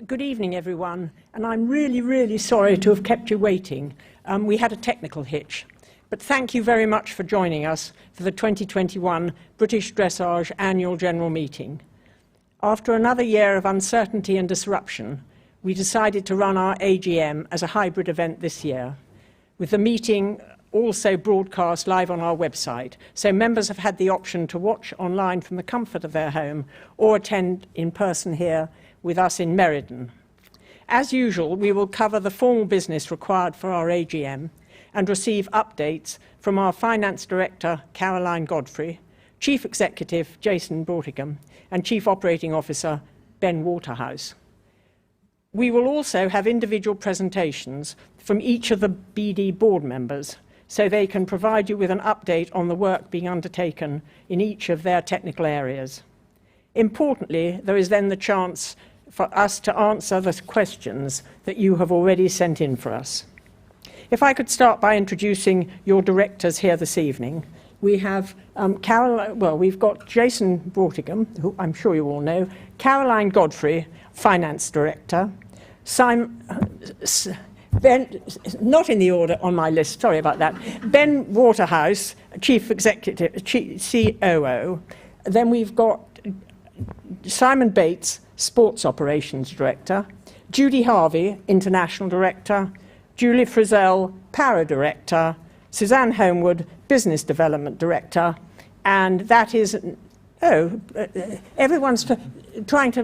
Good evening, everyone, and I'm really sorry to have kept you waiting. We had a technical hitch, but thank you very much for joining us for the 2021 British Dressage Annual General Meeting. After another year of uncertainty and disruption, we decided to run our AGM as a hybrid event this year, with the meeting also broadcast live on our website, so members have had the option to watch online from the comfort of their home or attend in person here with us in Meriden. As usual, we will cover the formal business required for our AGM and receive updates from our Finance Director, Caroline Godfrey, Chief Executive, Jason Bortigham, and Chief Operating Officer, Ben Waterhouse. We will also have individual presentations from each of the BD board members, so they can provide you with an update on the work being undertaken in each of their technical areas. Importantly, there is then the chance for us to answer the questions that you have already sent in for us. If I could start by introducing your directors here this evening. We have we've got Jason Bortigham, who I'm sure you all know, Caroline Godfrey, Finance Director, Ben, not in the order on my list, sorry about that, Ben Waterhouse, Chief Executive, COO, then we've got Simon Bates, Sports Operations Director, Judy Harvey, International Director, Julie Frizzell, Para Director, Suzanne Homewood, Business Development Director, and that is, everyone's trying to,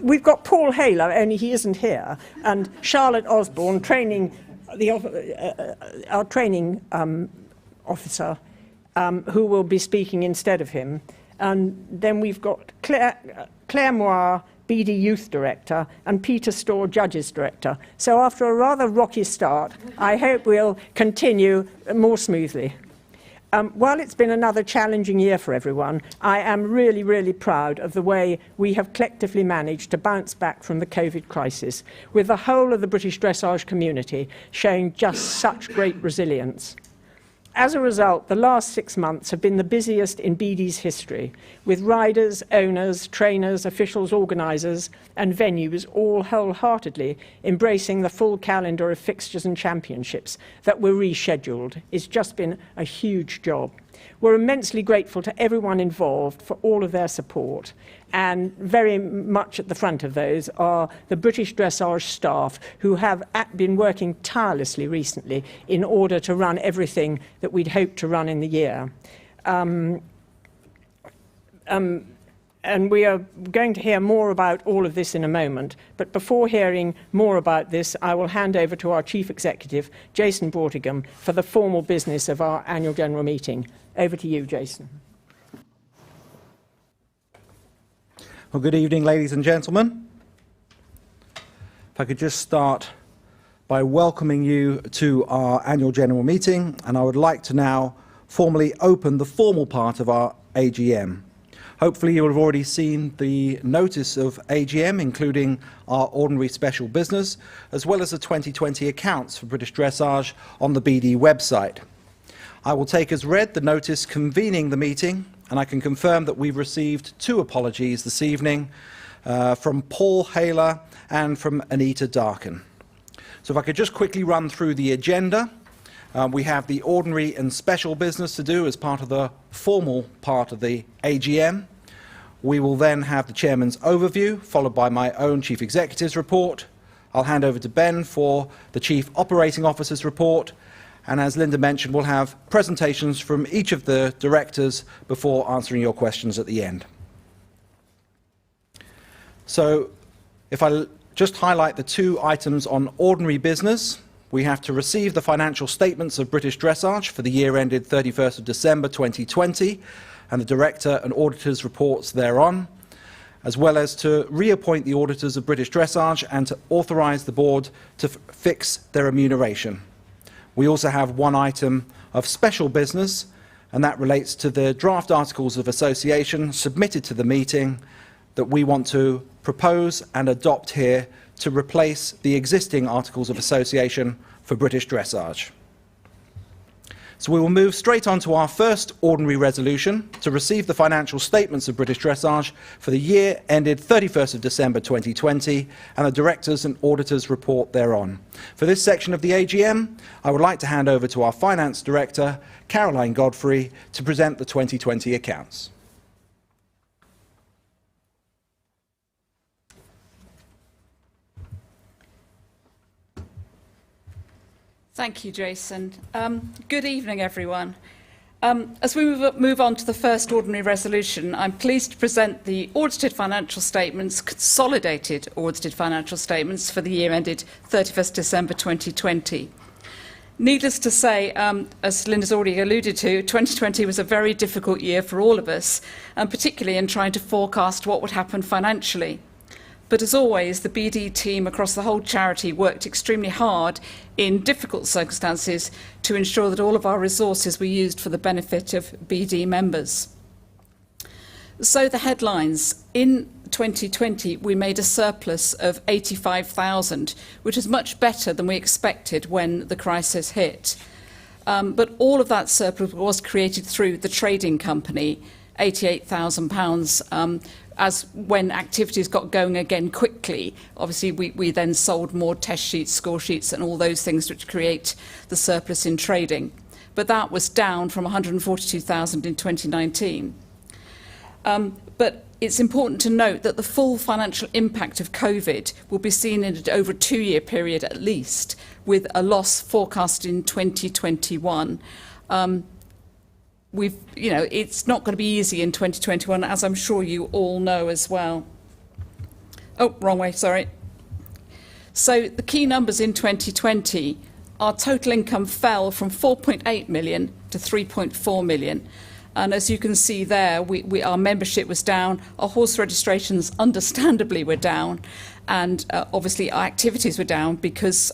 we've got Paul Haler, only he isn't here, and Charlotte Osborne, our training officer, who will be speaking instead of him. And then we've got Claire Moir, BD Youth Director, and Peter Storr, Judges Director. So after a rather rocky start, I hope we'll continue more smoothly. While it's been another challenging year for everyone, I am really proud of the way we have collectively managed to bounce back from the COVID crisis, with the whole of the British dressage community showing just such great resilience. As a result, the last 6 months have been the busiest in BD's history, with riders, owners, trainers, officials, organisers and venues all wholeheartedly embracing the full calendar of fixtures and championships that were rescheduled. It's just been a huge job. We're immensely grateful to everyone involved for all of their support, and very much at the front of those are the British Dressage staff, who have been working tirelessly recently in order to run everything that we'd hoped to run in the year. And we are going to hear more about all of this in a moment, but before hearing more about this, I will hand over to our Chief Executive, Jason Bortigham, for the formal business of our annual general meeting. Over to you, Jason. Well, good evening, ladies and gentlemen. If I could just start by welcoming you to our annual general meeting, and I would like to now formally open the formal part of our AGM. Hopefully you will have already seen the notice of AGM, including our ordinary special business, as well as the 2020 accounts for British Dressage on the BD website. I will take as read the notice convening the meeting, and I can confirm that we've received 2 apologies this evening from Paul Haler and from Anita Darkin. So if I could just quickly run through the agenda. We have the ordinary and special business to do as part of the formal part of the AGM. We will then have the Chairman's overview, followed by my own Chief Executive's report. I'll hand over to Ben for the Chief Operating Officer's report. And as Linda mentioned, we'll have presentations from each of the directors before answering your questions at the end. So if I just highlight the 2 items on ordinary business. We have to receive the financial statements of British Dressage for the year ended 31st of December 2020 and the Director and Auditor's reports thereon, as well as to reappoint the auditors of British Dressage and to authorise the board to fix their remuneration. We also have 1 item of special business, and that relates to the draft articles of association submitted to the meeting that we want to propose and adopt here to replace the existing articles of association for British Dressage. So we will move straight on to our first ordinary resolution to receive the financial statements of British Dressage for the year ended 31st of December 2020 and the Directors' and Auditors' report thereon. For this section of the AGM, I would like to hand over to our Finance Director, Caroline Godfrey, to present the 2020 accounts. Thank you, Jason. Good evening, everyone. As we move on to the first ordinary resolution, I'm pleased to present the audited financial statements, consolidated audited financial statements for the year ended 31st December 2020. Needless to say, as Linda's already alluded to, 2020 was a very difficult year for all of us, and particularly in trying to forecast what would happen financially. But as always, the BD team across the whole charity worked extremely hard in difficult circumstances to ensure that all of our resources were used for the benefit of BD members. So the headlines. In 2020, we made a surplus of 85,000, which is much better than we expected when the crisis hit. But all of that surplus was created through the trading company, £88,000, as when activities got going again quickly, obviously we then sold more test sheets, score sheets and all those things which create the surplus in trading. But that was down from 142,000 in 2019. But it's important to note that the full financial impact of COVID will be seen in over a 2-year period at least, with a loss forecast in 2021. It's not going to be easy in 2021, as I'm sure you all know as well. Oh, wrong way, sorry. So the key numbers in 2020, our total income fell from 4.8 million to 3.4 million. And as you can see there, our membership was down, our horse registrations understandably were down, and obviously our activities were down because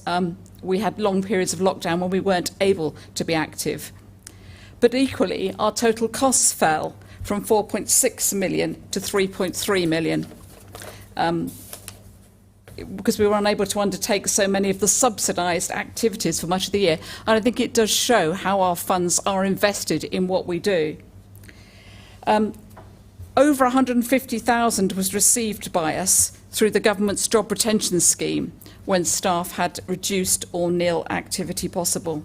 we had long periods of lockdown when we weren't able to be active. But equally, our total costs fell from 4.6 million to 3.3 million because we were unable to undertake so many of the subsidised activities for much of the year. And I think it does show how our funds are invested in what we do. Over 150,000 was received by us through the government's job retention scheme when staff had reduced or nil activity possible.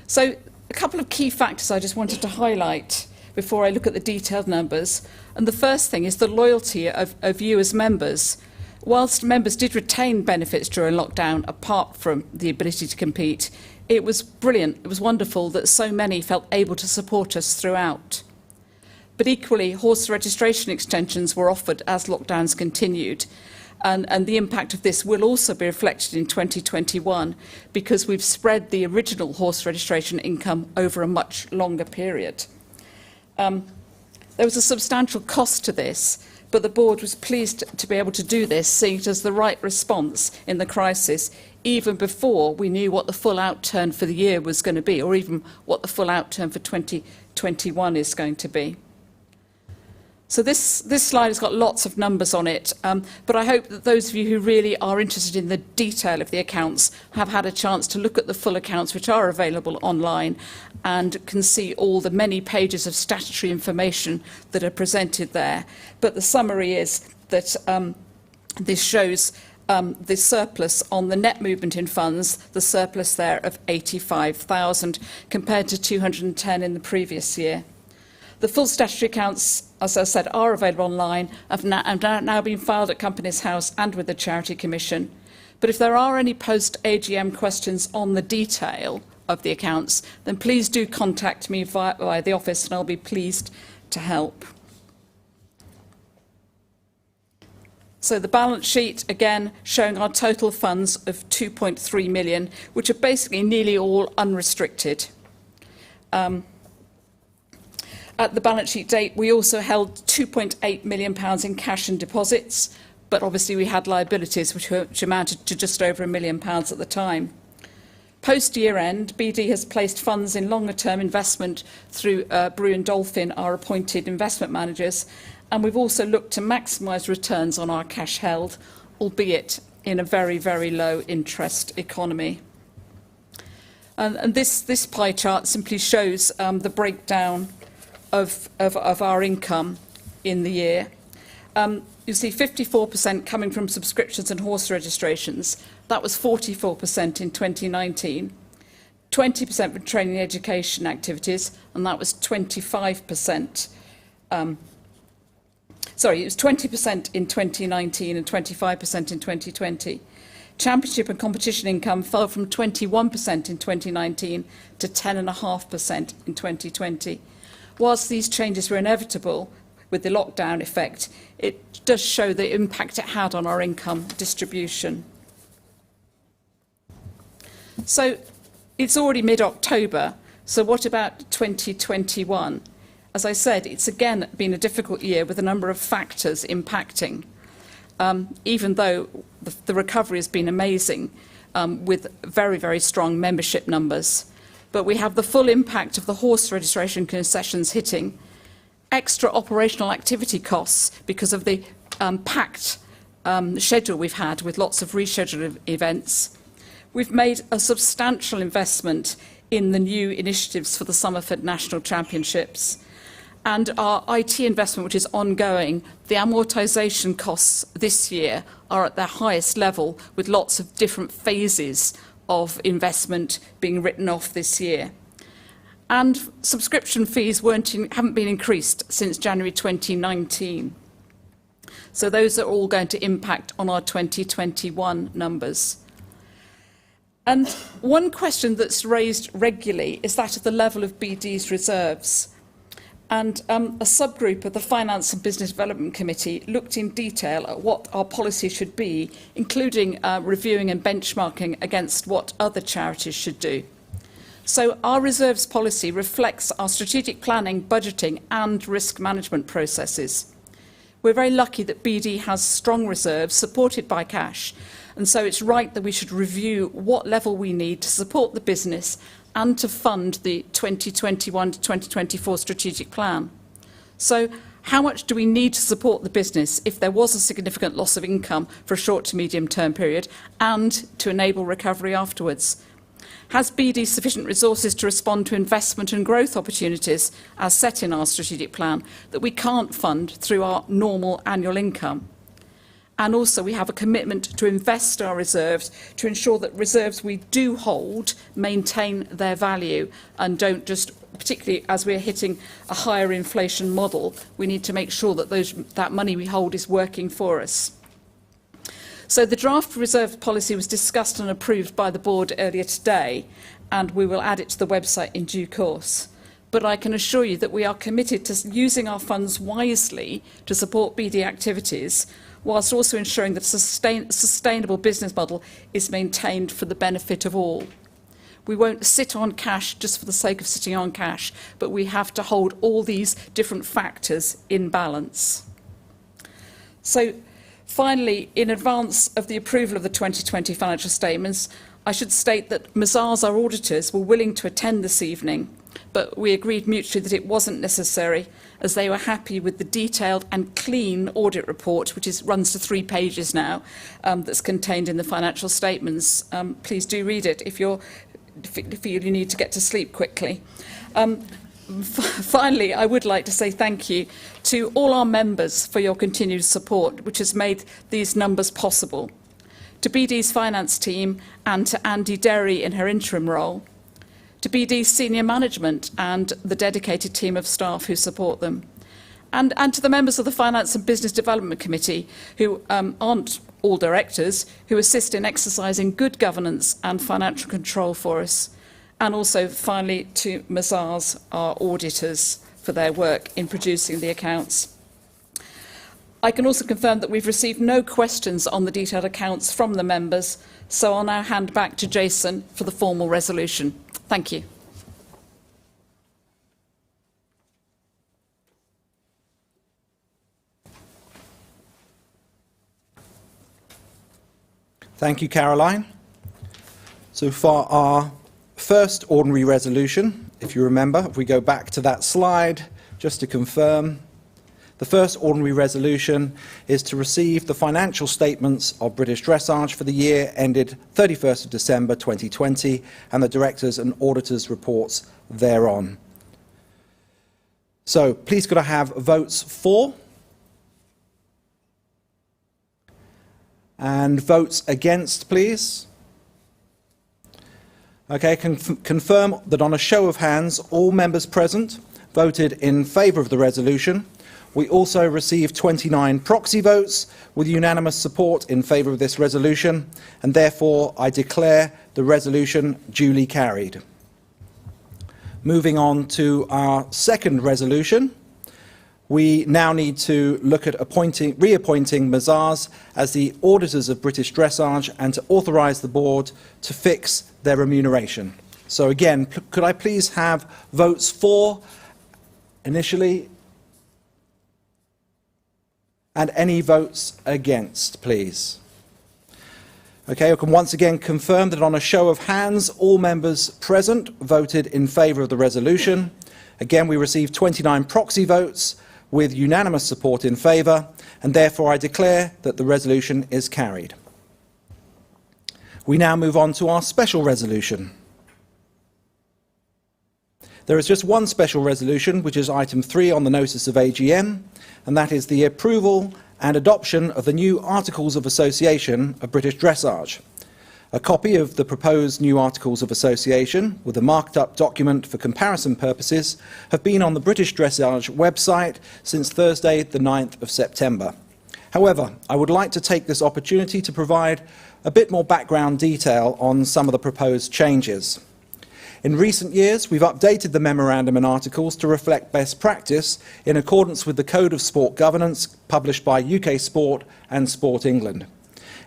So a couple of key factors I just wanted to highlight before I look at the detailed numbers. And the first thing is the loyalty of you as members. Whilst members did retain benefits during lockdown, apart from the ability to compete, it was brilliant, it was wonderful that so many felt able to support us throughout. But equally, horse registration extensions were offered as lockdowns continued. And the impact of this will also be reflected in 2021 because we've spread the original horse registration income over a much longer period. There was a substantial cost to this, but the board was pleased to be able to do this, seeing it as the right response in the crisis, even before we knew what the full outturn for the year was going to be, or even what the full outturn for 2021 is going to be. So this slide has got lots of numbers on it, but I hope that those of you who really are interested in the detail of the accounts have had a chance to look at the full accounts which are available online and can see all the many pages of statutory information that are presented there. But the summary is that this shows the surplus on the net movement in funds, the surplus there of 85,000 compared to 210 in the previous year. The full statutory accounts, as I said, are available online and have now been filed at Companies House and with the Charity Commission. But if there are any post-AGM questions on the detail of the accounts, then please do contact me via the office and I'll be pleased to help. So the balance sheet, again, showing our total funds of 2.3 million, which are basically nearly all unrestricted. At the balance sheet date, we also held £2.8 million in cash and deposits, but obviously we had liabilities which amounted to just over £1 million at the time. Post-year end, BD has placed funds in longer-term investment through Brew and Dolphin, our appointed investment managers, and we've also looked to maximise returns on our cash held, albeit in a very, very low interest economy. And this pie chart simply shows the breakdown of our income in the year. You see 54% coming from subscriptions and horse registrations. That was 44% in 2019. 20% from training and education activities, and that was 25%. Sorry, it was 20% in 2019 and 25% in 2020. Championship and competition income fell from 21% in 2019 to 10.5% in 2020. Whilst these changes were inevitable with the lockdown effect, it does show the impact it had on our income distribution. So it's already mid-October, so what about 2021? As I said, it's again been a difficult year with a number of factors impacting. Even though the recovery has been amazing with very, very strong membership numbers. But we have the full impact of the horse registration concessions hitting, extra operational activity costs because of the packed schedule we've had with lots of rescheduled events. We've made a substantial investment in the new initiatives for the Somerford National Championships. And our IT investment, which is ongoing, the amortisation costs this year are at their highest level, with lots of different phases of investment being written off this year. And subscription fees haven't been increased since January 2019. So those are all going to impact on our 2021 numbers. And one question that's raised regularly is that of the level of BD's reserves. And a subgroup of the Finance and Business Development Committee looked in detail at what our policy should be, including reviewing and benchmarking against what other charities should do. So our reserves policy reflects our strategic planning, budgeting and risk management processes. We're very lucky that BD has strong reserves supported by cash, and so it's right that we should review what level we need to support the business and to fund the 2021 to 2024 strategic plan. So how much do we need to support the business if there was a significant loss of income for a short to medium term period and to enable recovery afterwards? Has BD sufficient resources to respond to investment and growth opportunities as set in our strategic plan that we can't fund through our normal annual income? And also we have a commitment to invest our reserves to ensure that reserves we do hold maintain their value and don't just, particularly as we're hitting a higher inflation model, we need to make sure that that money we hold is working for us. So the draft reserve policy was discussed and approved by the board earlier today, and we will add it to the website in due course. But I can assure you that we are committed to using our funds wisely to support BD activities, whilst also ensuring that a sustainable business model is maintained for the benefit of all. We won't sit on cash just for the sake of sitting on cash, but we have to hold all these different factors in balance. So finally, in advance of the approval of the 2020 financial statements, I should state that Mazars, our auditors, were willing to attend this evening, but we agreed mutually that it wasn't necessary, as they were happy with the detailed and clean audit report, which runs to 3 pages now, that's contained in the financial statements. Please do read it if you feel you need to get to sleep quickly. Finally, I would like to say thank you to all our members for your continued support, which has made these numbers possible. To BD's finance team and to Andy Derry in her interim role, to BD's senior management and the dedicated team of staff who support them, and to the members of the Finance and Business Development Committee, who aren't all directors, who assist in exercising good governance and financial control for us, and also finally to Mazars, our auditors, for their work in producing the accounts. I can also confirm that we've received no questions on the detailed accounts from the members, so I'll now hand back to Jason for the formal resolution. Thank you. Thank you, Caroline. So for our first ordinary resolution, if you remember, if we go back to that slide, just to confirm, The first ordinary resolution is to receive the financial statements of British Dressage for the year ended 31st of December 2020 and the directors' and auditors' reports thereon. So please could I have votes for and votes against, please? Okay, confirm that on a show of hands, all members present voted in favour of the resolution. We also received 29 proxy votes with unanimous support in favour of this resolution, and therefore I declare the resolution duly carried. Moving on to our second resolution, we now need to look at reappointing Mazars as the auditors of British Dressage and to authorise the board to fix their remuneration. So again, could I please have votes for initially and any votes against, please? Okay, I can once again confirm that on a show of hands, all members present voted in favour of the resolution. Again, we received 29 proxy votes with unanimous support in favour, and therefore I declare that the resolution is carried. We now move on to our special resolution. There is just one special resolution, which is item 3 on the notice of AGM, and that is the approval and adoption of the new Articles of Association of British Dressage. A copy of the proposed new Articles of Association, with a marked up document for comparison purposes, have been on the British Dressage website since Thursday, the 9th of September. However, I would like to take this opportunity to provide a bit more background detail on some of the proposed changes. In recent years, we've updated the memorandum and articles to reflect best practice in accordance with the Code of Sport Governance published by UK Sport and Sport England.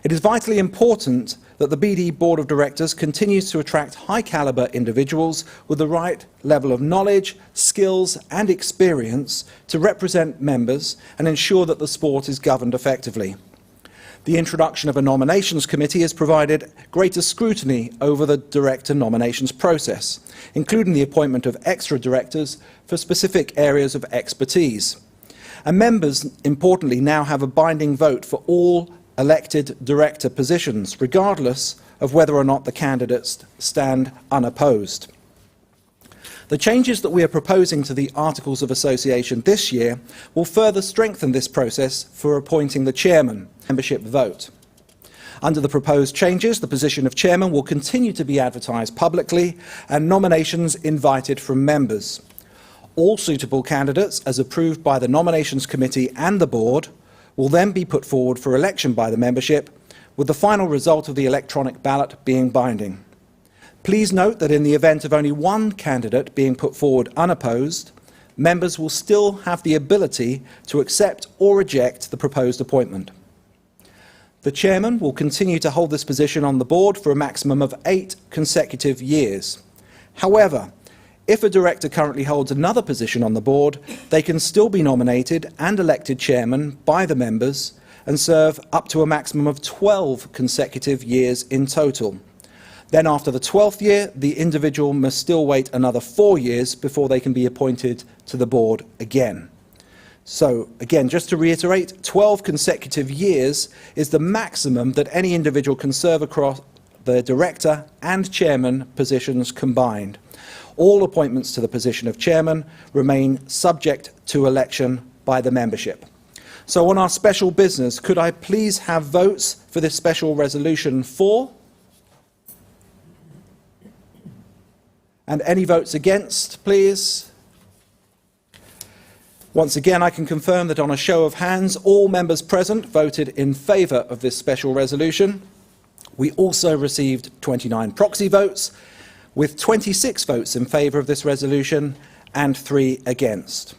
It is vitally important that the BD Board of Directors continues to attract high-calibre individuals with the right level of knowledge, skills and experience to represent members and ensure that the sport is governed effectively. The introduction of a nominations committee has provided greater scrutiny over the director nominations process, including the appointment of extra directors for specific areas of expertise. And members, importantly, now have a binding vote for all elected director positions, regardless of whether or not the candidates stand unopposed. The changes that we are proposing to the Articles of Association this year will further strengthen this process for appointing the chairman membership vote. Under the proposed changes, the position of chairman will continue to be advertised publicly and nominations invited from members. All suitable candidates, as approved by the Nominations Committee and the Board, will then be put forward for election by the membership, with the final result of the electronic ballot being binding. Please note that in the event of only one candidate being put forward unopposed, members will still have the ability to accept or reject the proposed appointment. The chairman will continue to hold this position on the board for a maximum of 8 consecutive years. However, if a director currently holds another position on the board, they can still be nominated and elected chairman by the members and serve up to a maximum of 12 consecutive years in total. Then after the 12th year, the individual must still wait another 4 years before they can be appointed to the board again. So again, just to reiterate, 12 consecutive years is the maximum that any individual can serve across the director and chairman positions combined. All appointments to the position of chairman remain subject to election by the membership. So on our special business, could I please have votes for this special resolution for? And any votes against, please? Once again, I can confirm that on a show of hands, all members present voted in favour of this special resolution. We also received 29 proxy votes, with 26 votes in favour of this resolution and 3 against.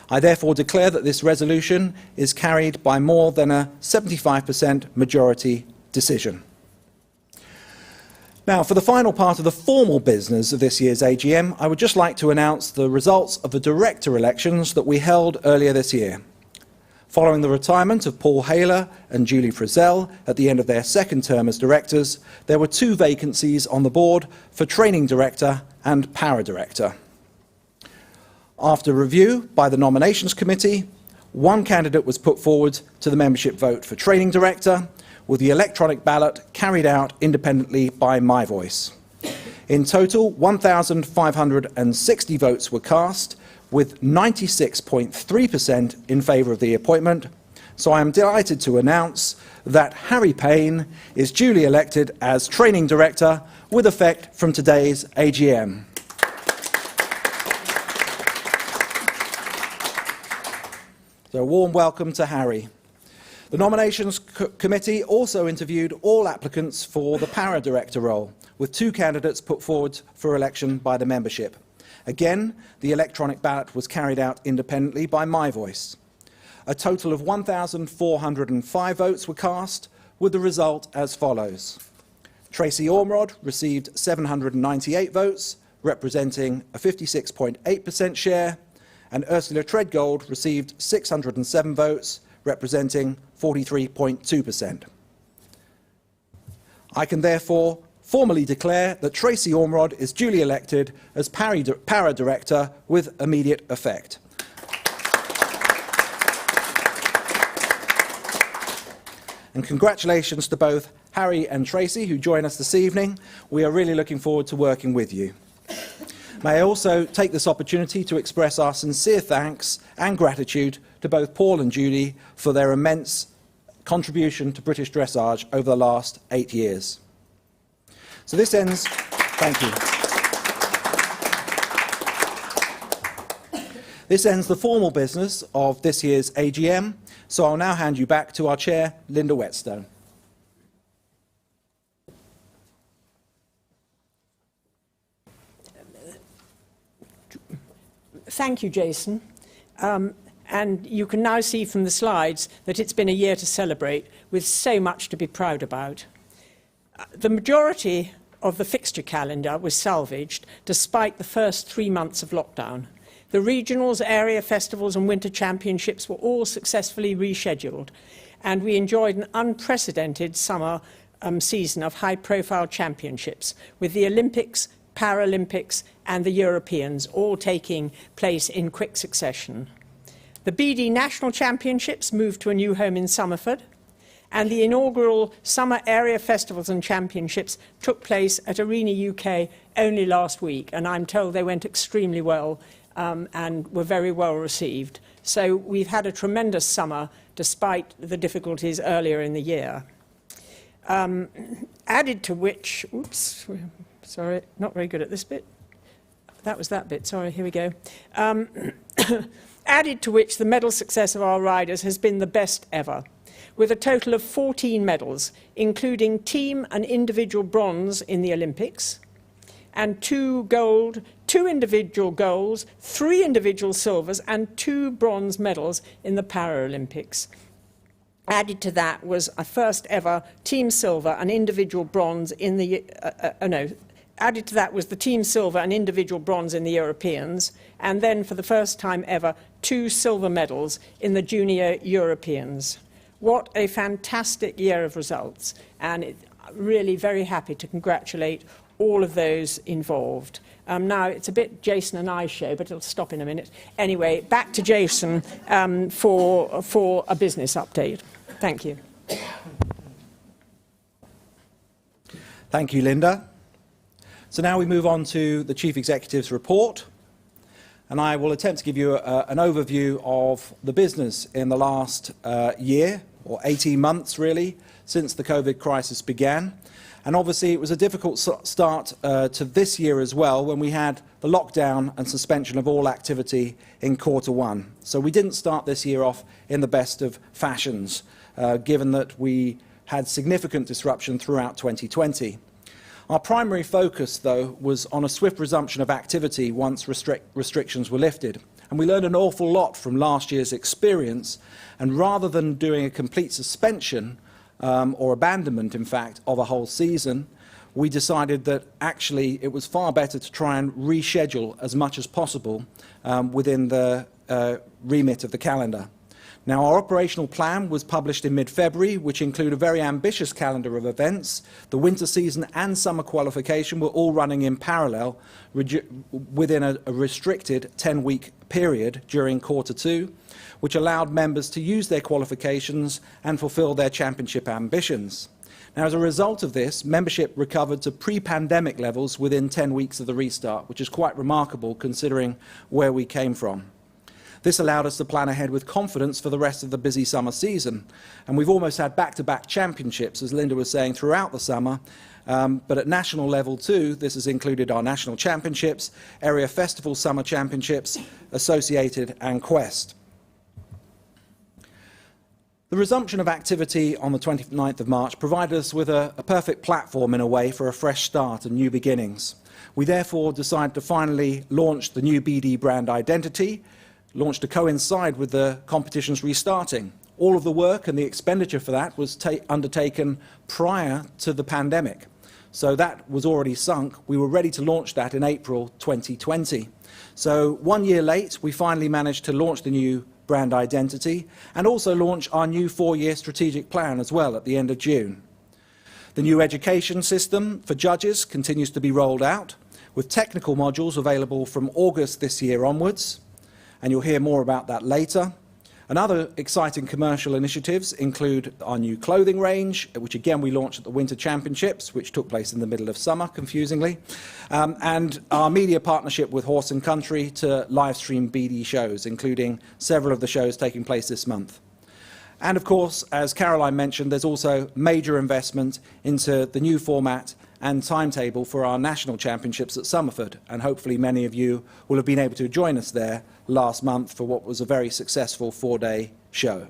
I therefore declare that this resolution is carried by more than a 75% majority decision. Now, for the final part of the formal business of this year's AGM, I would just like to announce the results of the director elections that we held earlier this year. Following the retirement of Paul Haler and Julie Frizzell at the end of their second term as directors, there were 2 vacancies on the board for training director and para director. After review by the nominations committee, One candidate was put forward to the membership vote for training director, with the electronic ballot carried out independently by my voice. In total, 1,560 votes were cast, with 96.3% in favour of the appointment. So I am delighted to announce that Harry Payne is duly elected as training director with effect from today's AGM. So a warm welcome to Harry. The Nominations Committee also interviewed all applicants for the Para Director role, with 2 candidates put forward for election by the membership. Again, the electronic ballot was carried out independently by my voice. A total of 1,405 votes were cast, with the result as follows. Tracy Ormerod received 798 votes, representing a 56.8% share, and Ursula Treadgold received 607 votes, representing 43.2%. I can therefore formally declare that Tracy Ormerod is duly elected as Para Director with immediate effect. And congratulations to both Harry and Tracy, who join us this evening. We are really looking forward to working with you. May I also take this opportunity to express our sincere thanks and gratitude to both Paul and Judy for their immense contribution to British dressage over the last 8 years. So this ends, thank you. This ends the formal business of this year's AGM, so I'll now hand you back to our chair, Linda Whetstone. Thank you, Jason. And you can now see from the slides that it's been a year to celebrate, with so much to be proud about. The majority of the fixture calendar was salvaged despite the first 3 months of lockdown. The regionals, area festivals and winter championships were all successfully rescheduled, and we enjoyed an unprecedented summer season of high-profile championships, with the Olympics, Paralympics and the Europeans all taking place in quick succession. The BD National Championships moved to a new home in Somerford, and the inaugural Summer Area Festivals and Championships took place at Arena UK only last week, and I'm told they went extremely well and were very well received. So we've had a tremendous summer despite the difficulties earlier in the year. Added to which, oops, sorry, not very good at this bit. That was that bit, sorry, here we go. Added to which the medal success of our riders has been the best ever, with a total of 14 medals, including team and individual bronze in the Olympics, and 2 gold, 2 individual golds, 3 individual silvers, and 2 bronze medals in the Paralympics. Added to that was a first ever team silver and individual bronze in the, added to that was the team silver and individual bronze in the Europeans, and then for the first time ever, 2 silver medals in the Junior Europeans. What a fantastic year of results, and really very happy to congratulate all of those involved. Now, it's a bit Jason and I show, but it'll stop in a minute. Anyway, back to Jason for a business update. Thank you. Thank you, Linda. So now we move on to the Chief Executive's report, and I will attempt to give you an overview of the business in the last year, or 18 months really, since the COVID crisis began. And obviously it was a difficult start to this year as well, when we had the lockdown and suspension of all activity in Q1. So we didn't start this year off in the best of fashions, given that we had significant disruption throughout 2020. Our primary focus, though, was on a swift resumption of activity once restrictions were lifted. And we learned an awful lot from last year's experience, and rather than doing a complete suspension, or abandonment, in fact, of a whole season, we decided that actually it was far better to try and reschedule as much as possible within the remit of the calendar. Now, our operational plan was published in mid-February, which included a very ambitious calendar of events. The winter season and summer qualification were all running in parallel within a restricted 10-week period during Q2, which allowed members to use their qualifications and fulfil their championship ambitions. Now, as a result of this, membership recovered to pre-pandemic levels within 10 weeks of the restart, which is quite remarkable considering where we came from. This allowed us to plan ahead with confidence for the rest of the busy summer season. And we've almost had back-to-back championships, as Linda was saying, throughout the summer. But at national level too, this has included our national championships, area festival summer championships, Associated and Quest. The resumption of activity on the 29th of March provided us with a perfect platform in a way for a fresh start and new beginnings. We therefore decided to finally launch the new BD brand identity, launched to coincide with the competitions restarting. All of the work and the expenditure for that was undertaken prior to the pandemic. So that was already sunk. We were ready to launch that in April 2020. So 1 year late, we finally managed to launch the new brand identity and also launch our new 4-year strategic plan as well at the end of June. The new education system for judges continues to be rolled out, with technical modules available from August this year onwards, and you'll hear more about that later. And other exciting commercial initiatives include our new clothing range, which again we launched at the Winter Championships, which took place in the middle of summer, confusingly, and our media partnership with Horse and Country to live stream BD shows, including several of the shows taking place this month. And of course, as Caroline mentioned, there's also major investment into the new format and timetable for our national championships at Somerford, and hopefully many of you will have been able to join us there last month for what was a very successful 4-day show.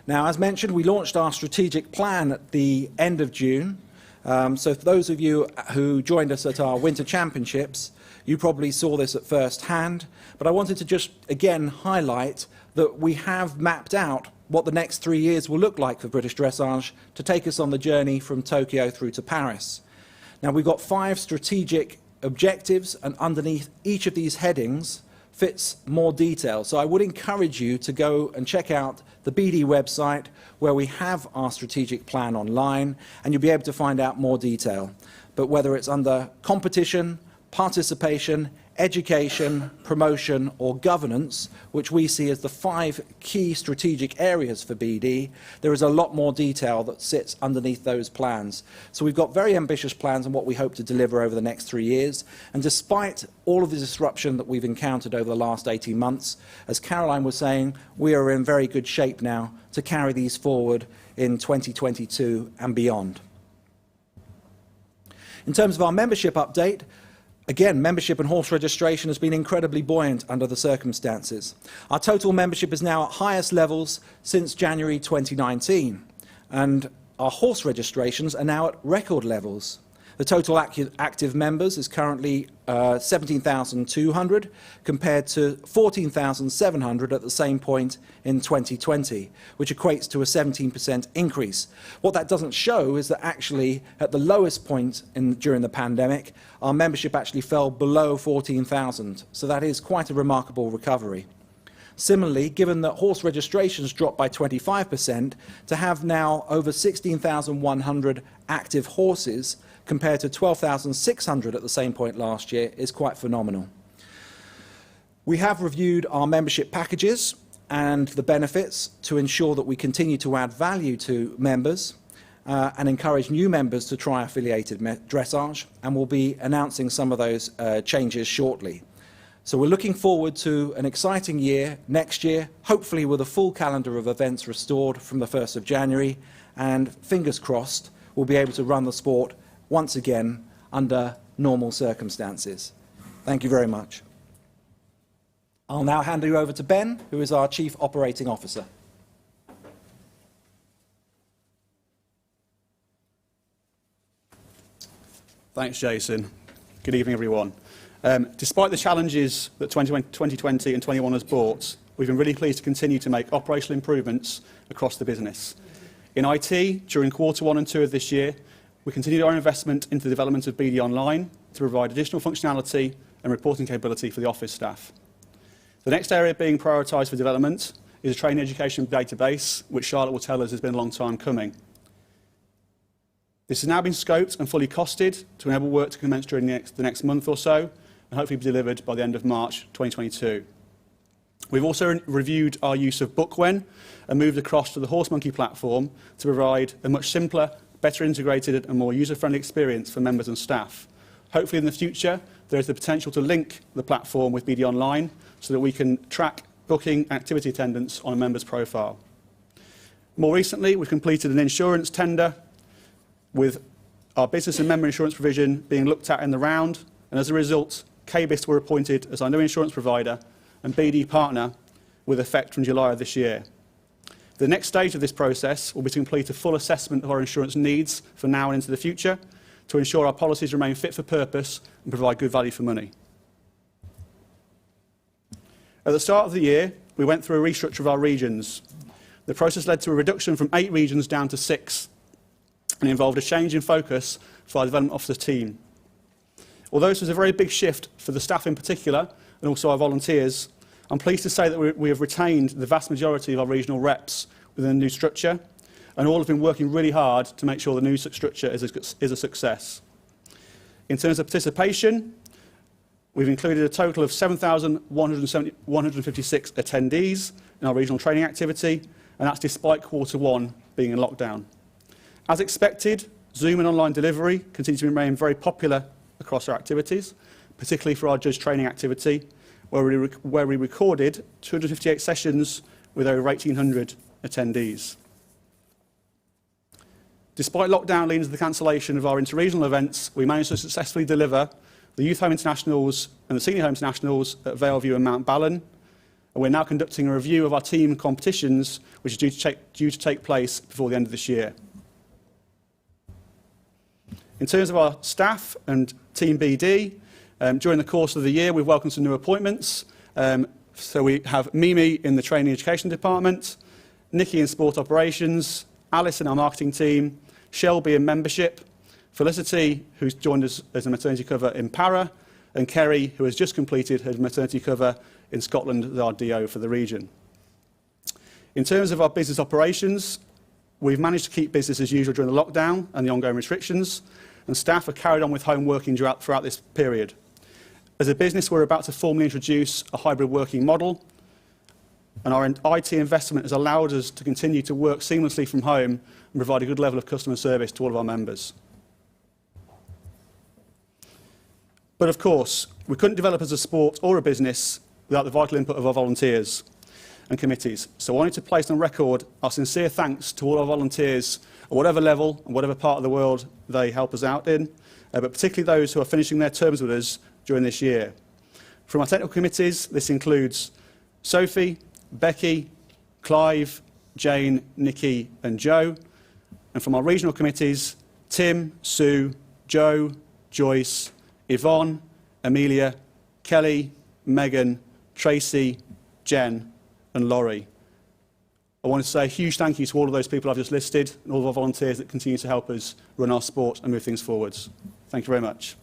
Now, as mentioned, we launched our strategic plan at the end of June. So for those of you who joined us at our Winter Championships, you probably saw this at first hand, but I wanted to just again highlight that we have mapped out what the next 3 years will look like for British Dressage to take us on the journey from Tokyo through to Paris. Now, we've got 5 strategic objectives, and underneath each of these headings fits more detail. So I would encourage you to go and check out the BD website where we have our strategic plan online, and you'll be able to find out more detail. But whether it's under competition, participation, education, promotion or governance, which we see as the 5 key strategic areas for BD, there is a lot more detail that sits underneath those plans. So we've got very ambitious plans on what we hope to deliver over the next 3 years. And despite all of the disruption that we've encountered over the last 18 months, as Caroline was saying, we are in very good shape now to carry these forward in 2022 and beyond. In terms of our membership update, again, membership and horse registration has been incredibly buoyant under the circumstances. Our total membership is now at highest levels since January 2019, and our horse registrations are now at record levels. The total active members is currently 17,200 compared to 14,700 at the same point in 2020, which equates to a 17% increase. What that doesn't show is that actually at the lowest point during the pandemic, our membership actually fell below 14,000. So that is quite a remarkable recovery. Similarly, given that horse registrations dropped by 25%, to have now over 16,100 active horses compared to 12,600 at the same point last year is quite phenomenal. We have reviewed our membership packages and the benefits to ensure that we continue to add value to members and encourage new members to try affiliated dressage, and we'll be announcing some of those changes shortly. So we're looking forward to an exciting year next year, hopefully with a full calendar of events restored from the 1st of January, and fingers crossed, we'll be able to run the sport once again under normal circumstances. Thank you very much. I'll now hand you over to Ben, who is our Chief Operating Officer. Thanks, Jason. Good evening, everyone. Despite the challenges that 2020 and 21 has brought, we've been really pleased to continue to make operational improvements across the business. In IT, during Q1 and 2 of this year, we continued our investment into the development of BD Online to provide additional functionality and reporting capability for the office staff. The next area being prioritised for development is a training education database, which Charlotte will tell us has been a long time coming. This has now been scoped and fully costed to enable work to commence during the next month or so, and hopefully be delivered by the end of March 2022. We've also reviewed our use of Bookwen and moved across to the HorseMonkey platform to provide a much simpler, better integrated and more user-friendly experience for members and staff. Hopefully in the future, there is the potential to link the platform with BD Online so that we can track booking and activity attendance on a member's profile. More recently, we've completed an insurance tender with our business and member insurance provision being looked at in the round, and as a result, KBIS were appointed as our new insurance provider and BD partner with effect from July of this year. The next stage of this process will be to complete a full assessment of our insurance needs for now and into the future to ensure our policies remain fit for purpose and provide good value for money. At the start of the year, we went through a restructure of our regions. The process led to a reduction from 8 regions down to 6 and involved a change in focus for our development officer team. Although this was a very big shift for the staff in particular and also our volunteers, I'm pleased to say that we have retained the vast majority of our regional reps within the new structure, and all have been working really hard to make sure the new structure is a success. In terms of participation, we've included a total of 7,156 attendees in our regional training activity, and that's despite Q1 being in lockdown. As expected, Zoom and online delivery continue to remain very popular across our activities, particularly for our judge training activity, where we recorded 258 sessions with over 1,800 attendees. Despite lockdown leading to the cancellation of our interregional events, we managed to successfully deliver the Youth Home Internationals and the Senior Home Internationals at Valeview and Mount Ballon, and we're now conducting a review of our team competitions, which is due to take place before the end of this year. In terms of our staff and Team BD, during the course of the year, we've welcomed some new appointments. So we have Mimi in the Training Education Department, Nikki in Sport Operations, Alice in our marketing team, Shelby in Membership, Felicity, who's joined us as a maternity cover in Para, and Kerry, who has just completed her maternity cover in Scotland as our DO for the region. In terms of our business operations, we've managed to keep business as usual during the lockdown and the ongoing restrictions, and staff have carried on with home working throughout this period. As a business, we're about to formally introduce a hybrid working model, and our IT investment has allowed us to continue to work seamlessly from home and provide a good level of customer service to all of our members. But of course, we couldn't develop as a sport or a business without the vital input of our volunteers and committees. So I wanted to place on record our sincere thanks to all our volunteers at whatever level and whatever part of the world they help us out in, but particularly those who are finishing their terms with us during this year. From our technical committees, this includes Sophie, Becky, Clive, Jane, Nikki and Joe. And from our regional committees, Tim, Sue, Joe, Joyce, Yvonne, Amelia, Kelly, Megan, Tracy, Jen and Laurie. I want to say a huge thank you to all of those people I've just listed and all of our volunteers that continue to help us run our sport and move things forwards. Thank you very much.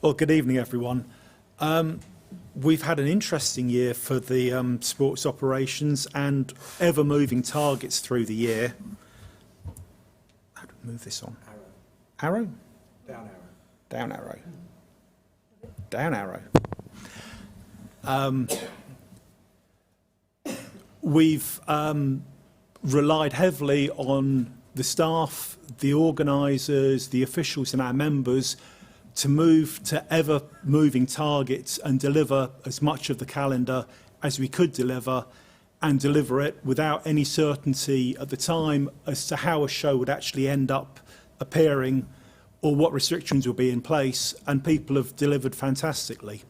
Well, good evening, everyone. We've had an interesting year for the sports operations and ever-moving targets through the year. How do we move this on? Arrow. Arrow? Down arrow. Down arrow. Down arrow. We've relied heavily on the staff, the organisers, the officials and our members to move to ever-moving targets and deliver as much of the calendar as we could deliver, and deliver it without any certainty at the time as to how a show would actually end up appearing or what restrictions will be in place, and people have delivered fantastically.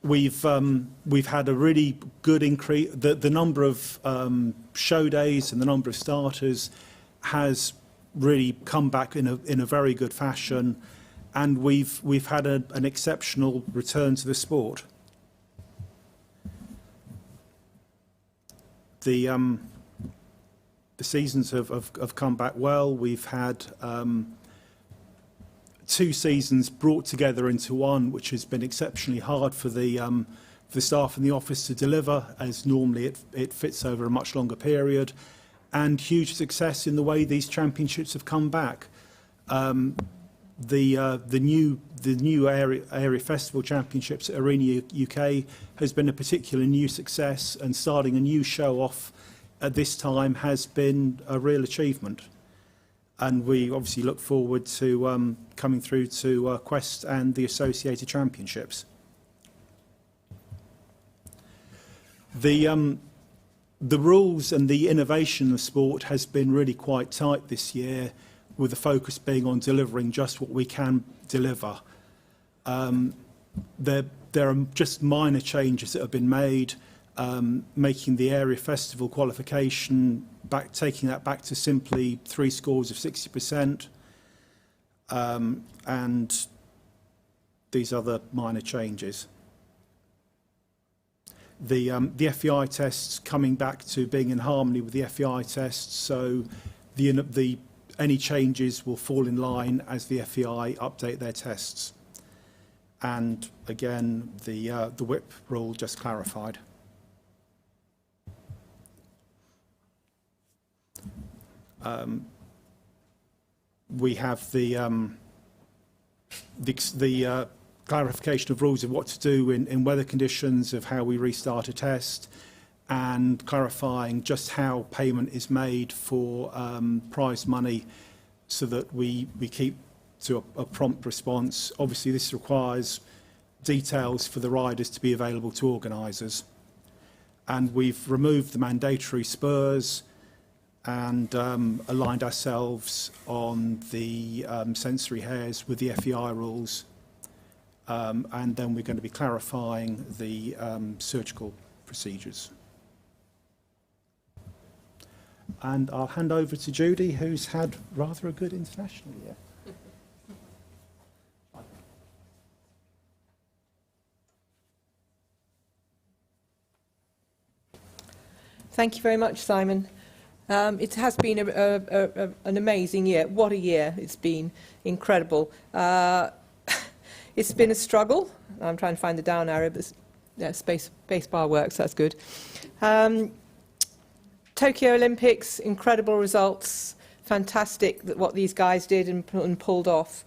We've had a really good increase. The number of show days and the number of starters has really come back in a very good fashion, and we've had an exceptional return to the sport. The seasons have come back well. We've had 2 seasons brought together into one, which has been exceptionally hard for the staff in the office to deliver, as normally it fits over a much longer period, and huge success in the way these championships have come back. The new area festival championships at Arena UK has been a particular new success, and starting a new show off at this time has been a real achievement. And we obviously look forward to coming through to Quest and the associated championships. The rules and the innovation of sport has been really quite tight this year, with the focus being on delivering just what we can deliver. There are just minor changes that have been made, making the area festival qualification taking that back to simply 3 scores of 60%, and these other minor changes. The FEI tests coming back to being in harmony with the FEI tests, so any changes will fall in line as the FEI update their tests. And again, the whip rule just clarified. We have the clarification of rules of what to do in weather conditions, of how we restart a test, and clarifying just how payment is made for prize money, so that we keep to a prompt response. Obviously, this requires details for the riders to be available to organisers. And we've removed the mandatory spurs and aligned ourselves on the sensory hairs with the FEI rules. And then we're going to be clarifying the surgical procedures. And I'll hand over to Judy, who's had rather a good international year. Thank you very much, Simon. It has been an amazing year. What a year it's been. Incredible. It's been a struggle. I'm trying to find the down arrow, but yeah, space bar works, that's good. Tokyo Olympics, incredible results. Fantastic what these guys did and pulled off.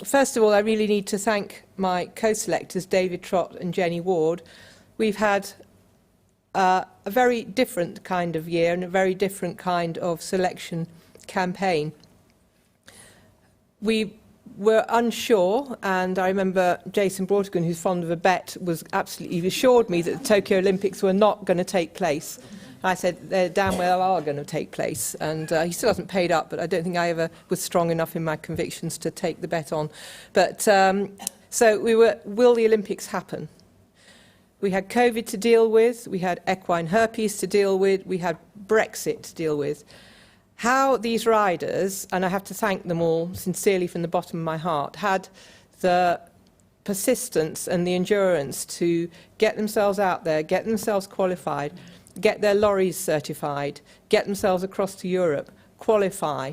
First of all, I really need to thank my co-selectors, David Trott and Jenny Ward. We've had a very different kind of year and a very different kind of selection campaign. We were unsure, and I remember Jason Brotigan, who's fond of a bet, was absolutely assured me that the Tokyo Olympics were not going to take place. I said they damn well are going to take place, and he still hasn't paid up, but I don't think I ever was strong enough in my convictions to take the bet on. But so we were, will the Olympics happen? We had COVID to deal with, we had equine herpes to deal with, we had Brexit to deal with. How these riders, and I have to thank them all sincerely from the bottom of my heart, had the persistence and the endurance to get themselves out there, get themselves qualified, get their lorries certified, get themselves across to Europe, qualify,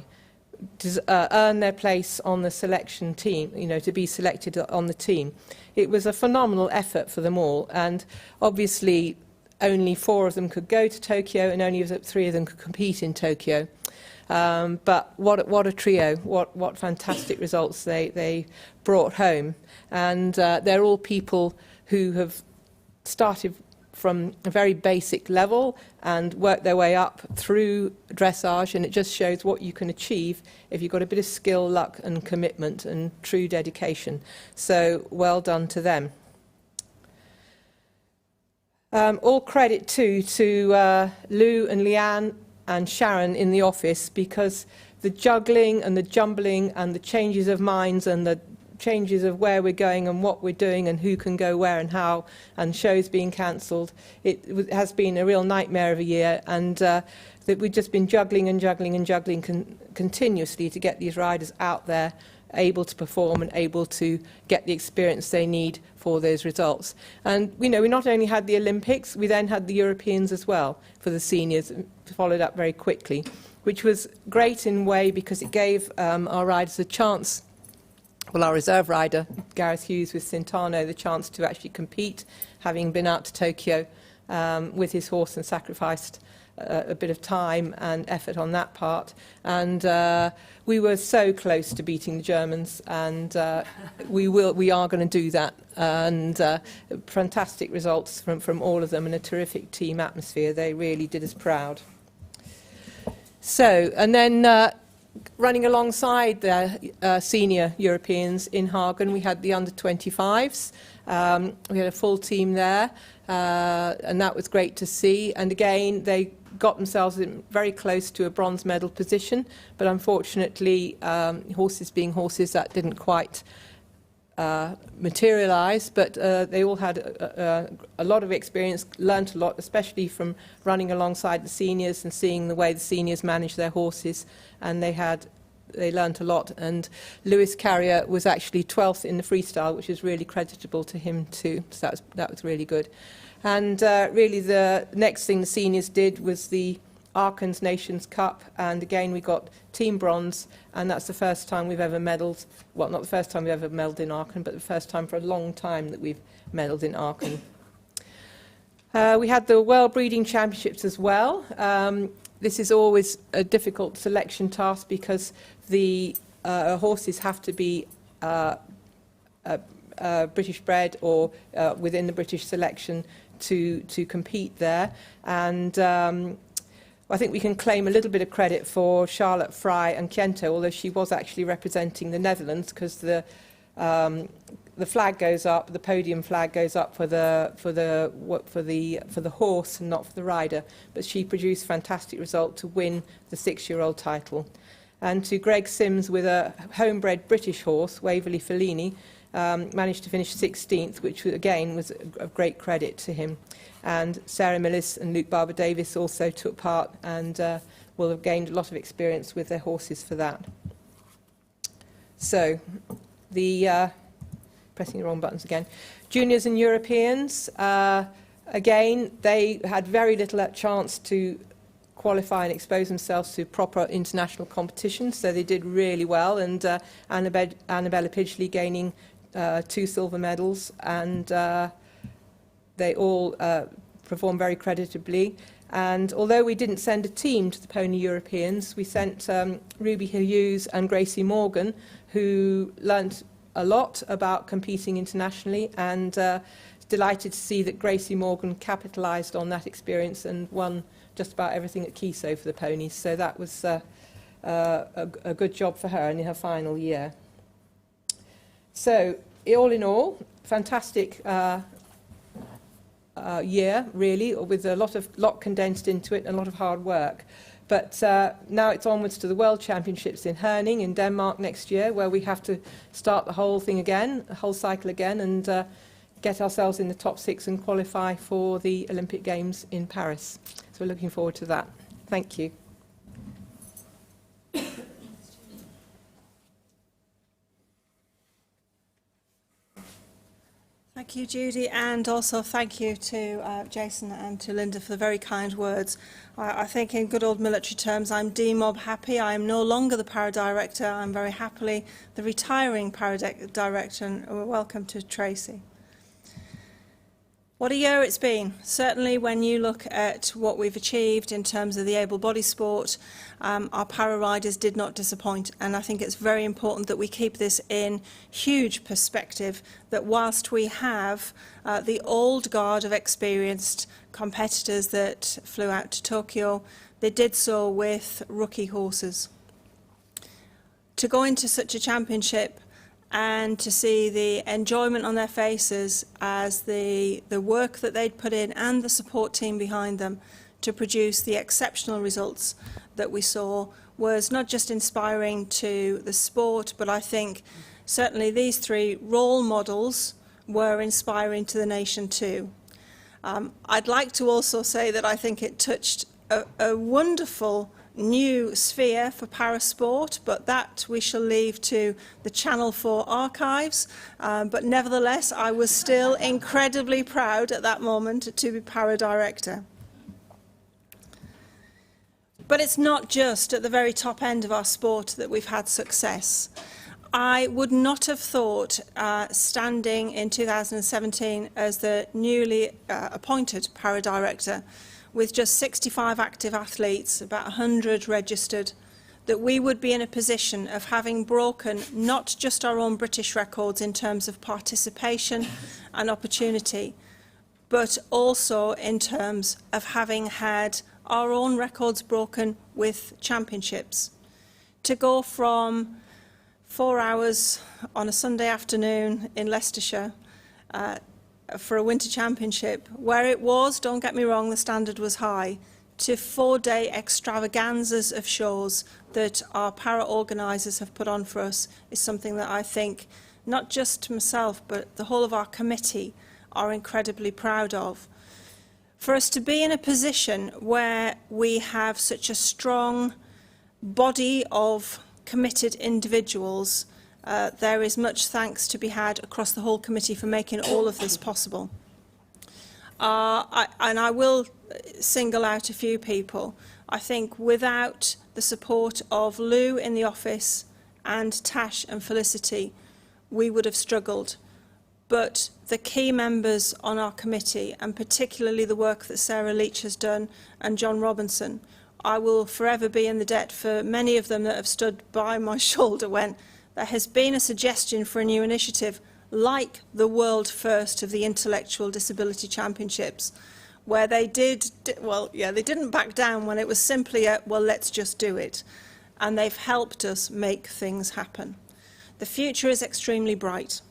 earn their place on the selection team, you know, to be selected on the team. It was a phenomenal effort for them all, and obviously only 4 of them could go to Tokyo and only 3 of them could compete in Tokyo. But what a trio, what fantastic results they brought home. And they're all people who have started from a very basic level and worked their way up through dressage, and it just shows what you can achieve if you've got a bit of skill, luck and commitment and true dedication. So well done to them. All credit too to Lou and Leanne and Sharon in the office, because the juggling and the jumbling and the changes of minds and the changes of where we're going and what we're doing and who can go where and how, and shows being cancelled, it has been a real nightmare of a year, and that we've just been juggling and juggling and juggling continuously to get these riders out there able to perform and able to get the experience they need for those results. And you know, we not only had the Olympics, we then had the Europeans as well for the seniors, followed up very quickly, which was great in a way because it gave our riders a chance our reserve rider, Gareth Hughes with Cintano, the chance to actually compete, having been out to Tokyo with his horse and sacrificed a bit of time and effort on that part. And we were so close to beating the Germans, and we are going to do that. And fantastic results from all of them, and a terrific team atmosphere. They really did us proud. So, and then running alongside the senior Europeans in Hagen, we had the under-25s. We had a full team there, and that was great to see. And again, they got themselves in very close to a bronze medal position, but unfortunately, horses being horses, that didn't quite materialise. But they all had a lot of experience, learnt a lot, especially from running alongside the seniors and seeing the way the seniors manage their horses, and they learnt a lot. And Lewis Carrier was actually 12th in the freestyle, which is really creditable to him too. So that was really good. And really the next thing the seniors did was the Arkans Nations Cup, and again we got team bronze, and that's the first time we've ever medalled, well, not the first time we've ever medalled in Aachen, but the first time for a long time that we've medalled in Aachen. We had the World Breeding Championships as well. This is always a difficult selection task because the horses have to be British bred or within the British selection to compete there. And I think we can claim a little bit of credit for Charlotte Fry and Kiento, although she was actually representing the Netherlands, because the flag goes up, the podium flag goes up for the horse and not for the rider. But she produced a fantastic result to win the 6-year-old title. And to Greg Sims with a homebred British horse, Waverley Fellini, managed to finish 16th, which again was of great credit to him. And Sarah Millis and Luke Barber-Davis also took part, and will have gained a lot of experience with their horses for that. So, the pressing the wrong buttons again. Juniors and Europeans, again, they had very little chance to qualify and expose themselves to proper international competitions, so they did really well. And Annabella Pidgley gaining 2 silver medals, and they all performed very creditably. And although we didn't send a team to the Pony Europeans, we sent Ruby Hughes and Gracie Morgan, who learnt a lot about competing internationally, and delighted to see that Gracie Morgan capitalised on that experience and won just about everything at Kiso for the ponies. So that was a good job for her in her final year. So, all in all, fantastic year, really, with a lot condensed into it and a lot of hard work. But now it's onwards to the World Championships in Herning in Denmark next year, where we have to start the whole thing again, the whole cycle again, and get ourselves in the top 6 and qualify for the Olympic Games in Paris. So we're looking forward to that. Thank you. Thank you, Judy, and also thank you to Jason and to Linda for the very kind words. I think in good old military terms, I'm DMOB happy. I am no longer the para-director. I'm very happily the retiring para-director, and welcome to Tracy. What a year it's been. Certainly when you look at what we've achieved in terms of the able-bodied sport, our para-riders did not disappoint, and I think it's very important that we keep this in huge perspective, that whilst we have the old guard of experienced competitors that flew out to Tokyo, they did so with rookie horses. To go into such a championship and to see the enjoyment on their faces as the work that they'd put in and the support team behind them to produce the exceptional results that we saw was not just inspiring to the sport, but I think certainly these 3 role models were inspiring to the nation too. I'd like to also say that I think it touched a wonderful new sphere for parasport, but that we shall leave to the Channel 4 archives. But nevertheless, I was still incredibly proud at that moment to be para-director. But it's not just at the very top end of our sport that we've had success. I would not have thought, standing in 2017 as the newly appointed para director, with just 65 active athletes, about 100 registered, that we would be in a position of having broken not just our own British records in terms of participation and opportunity, but also in terms of having had our own records broken with championships. To go from 4 hours on a Sunday afternoon in Leicestershire for a winter championship, where it was, don't get me wrong, the standard was high, to 4-day extravaganzas of shows that our para organisers have put on for us is something that I think not just myself but the whole of our committee are incredibly proud of. For us to be in a position where we have such a strong body of committed individuals, there is much thanks to be had across the whole committee for making all of this possible. And I will single out a few people. I think without the support of Lou in the office and Tash and Felicity, we would have struggled. But the key members on our committee, and particularly the work that Sarah Leach has done and John Robinson, I will forever be in the debt for many of them that have stood by my shoulder when there has been a suggestion for a new initiative like the world first of the Intellectual Disability Championships, where they didn't back down when it was simply a, well, let's just do it. And they've helped us make things happen. The future is extremely bright.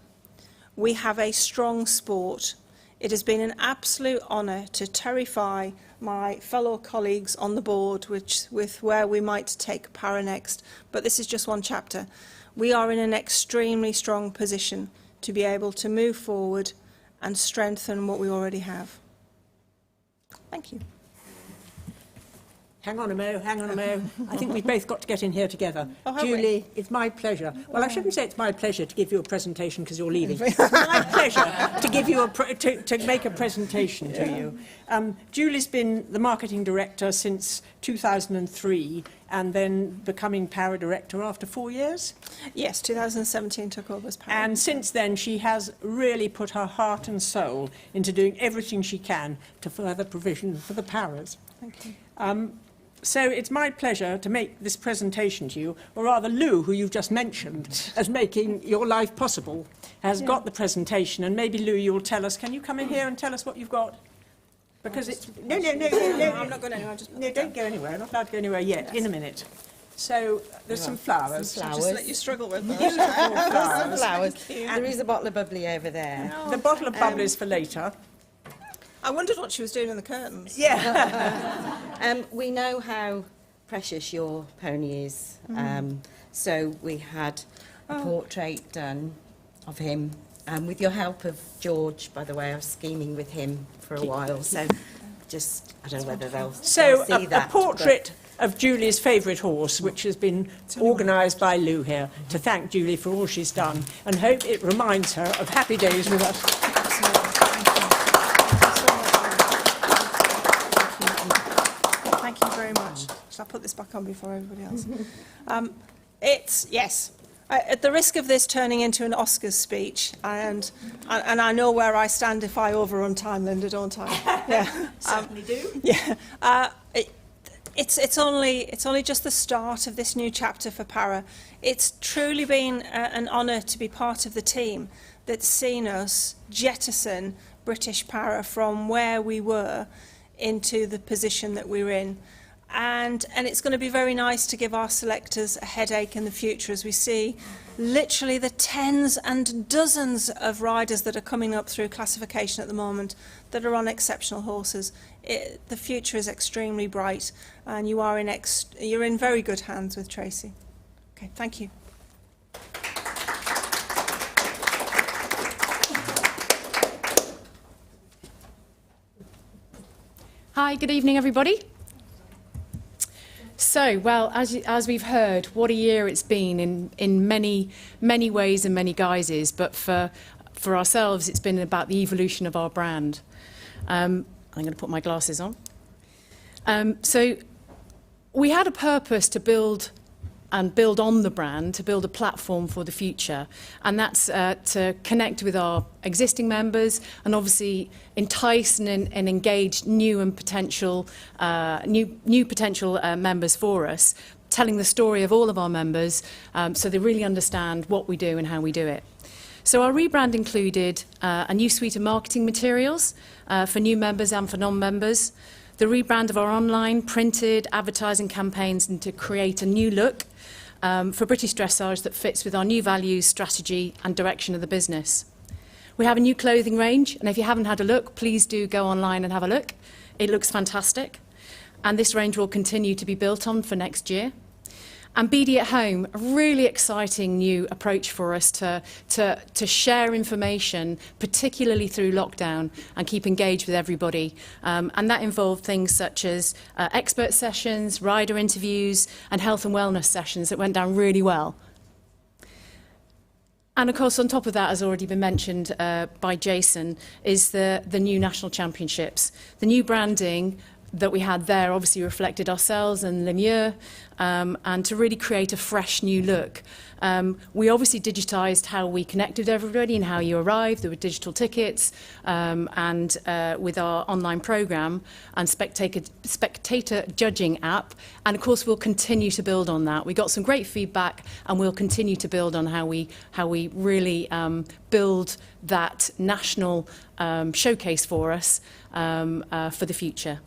We have a strong sport. It has been an absolute honour to terrify my fellow colleagues on the board with where we might take para next. But this is just one chapter. We are in an extremely strong position to be able to move forward and strengthen what we already have. Thank you. Hang on a mo, hang on a mo. I think we've both got to get in here together. Oh, have Julie, it's my pleasure. Well, I shouldn't say it's my pleasure to give you a presentation because you're leaving. It's my pleasure to give you to make a presentation to you. Julie's been the marketing director since 2003 and then becoming para director after 4 years. Yes, 2017 took over as para. And since then, she has really put her heart and soul into doing everything she can to further provision for the paras. Thank you. So it's my pleasure to make this presentation to you, or rather Lou, who you've just mentioned as making your life possible, has got the presentation, and maybe Lou, you'll tell us. Can you come in here and tell us what you've got? Because it's... No, I'm not going anywhere. No, don't go anywhere. I'm not allowed to go anywhere yet. Yes. In a minute. So there's some flowers. Some flowers. Just let you struggle with them. Beautiful Flowers. There is a bottle of bubbly over there. The bottle of bubbly is for later. I wondered what she was doing in the curtains. Yeah. We know how precious your pony is. So we had a portrait done of him. With your help of George, by the way, I was scheming with him for a while. So just, I don't know whether they'll see that. A portrait of Julie's favourite horse, which has been organised by Lou here, to thank Julie for all she's done and hope it reminds her of happy days with us. Thank you very much. Shall I put this back on before everybody else? Yes. At the risk of this turning into an Oscars speech, and I know where I stand if I overrun time, Linda, don't I? Yeah. Certainly do. Yeah. It's only just the start of this new chapter for para. It's truly been an honour to be part of the team that's seen us jettison British para from where we were into the position that we're in. And it's going to be very nice to give our selectors a headache in the future as we see literally the tens and dozens of riders that are coming up through classification at the moment that are on exceptional horses. The future is extremely bright, and you're in very good hands with Tracy. Okay, thank you. Hi, good evening, everybody. So, well, as we've heard, what a year it's been in many ways and many guises. But for ourselves, it's been about the evolution of our brand. I'm going to put my glasses on. So, we had a purpose to build and build on the brand to build a platform for the future. And that's to connect with our existing members and obviously entice and engage new and potential potential members for us, telling the story of all of our members so they really understand what we do and how we do it. So our rebrand included a new suite of marketing materials for new members and for non-members, the rebrand of our online, printed, advertising campaigns, and to create a new look for British Dressage that fits with our new values, strategy and direction of the business. We have a new clothing range, and if you haven't had a look, please do go online and have a look. It looks fantastic, and this range will continue to be built on for next year. And BD at Home, a really exciting new approach for us to share information, particularly through lockdown, and keep engaged with everybody. And that involved things such as expert sessions, rider interviews, and health and wellness sessions that went down really well. And of course, on top of that, as already been mentioned by Jason, is the new national championships. The new branding that we had there obviously reflected ourselves and Lemieux, and to really create a fresh new look. We obviously digitised how we connected with everybody and how you arrived. There were digital tickets and with our online programme and spectator judging app. And of course, we'll continue to build on that. We got some great feedback, and we'll continue to build on how we really build that national showcase for us for the future.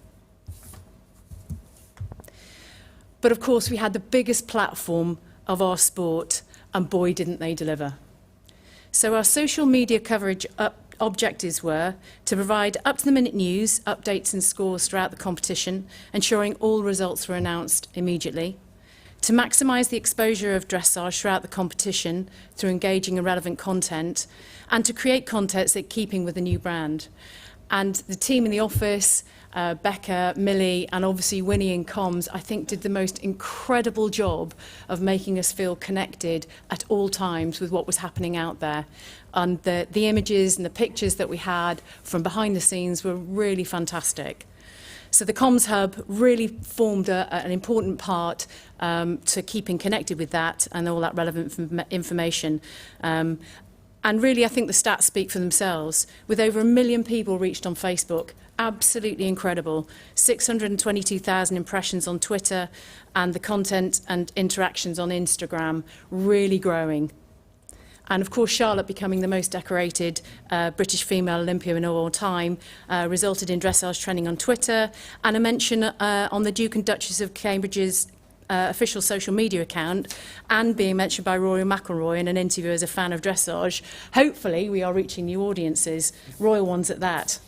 But of course, we had the biggest platform of our sport, and boy, didn't they deliver. So our social media coverage objectives were to provide up-to-the-minute news, updates and scores throughout the competition, ensuring all results were announced immediately, to maximise the exposure of dressage throughout the competition through engaging and relevant content, and to create content that's keeping with the new brand. And the team in the office, Becca, Millie, and obviously Winnie in comms, I think did the most incredible job of making us feel connected at all times with what was happening out there. And the images and the pictures that we had from behind the scenes were really fantastic. So the comms hub really formed an important part to keeping connected with that and all that relevant information. And really, I think the stats speak for themselves. With over 1 million people reached on Facebook, absolutely incredible. 622,000 impressions on Twitter, and the content and interactions on Instagram really growing. And of course, Charlotte becoming the most decorated British female Olympian in all time resulted in dressage trending on Twitter, and a mention on the Duke and Duchess of Cambridge's official social media account, and being mentioned by Rory McIlroy in an interview as a fan of dressage. Hopefully we are reaching new audiences, royal ones at that.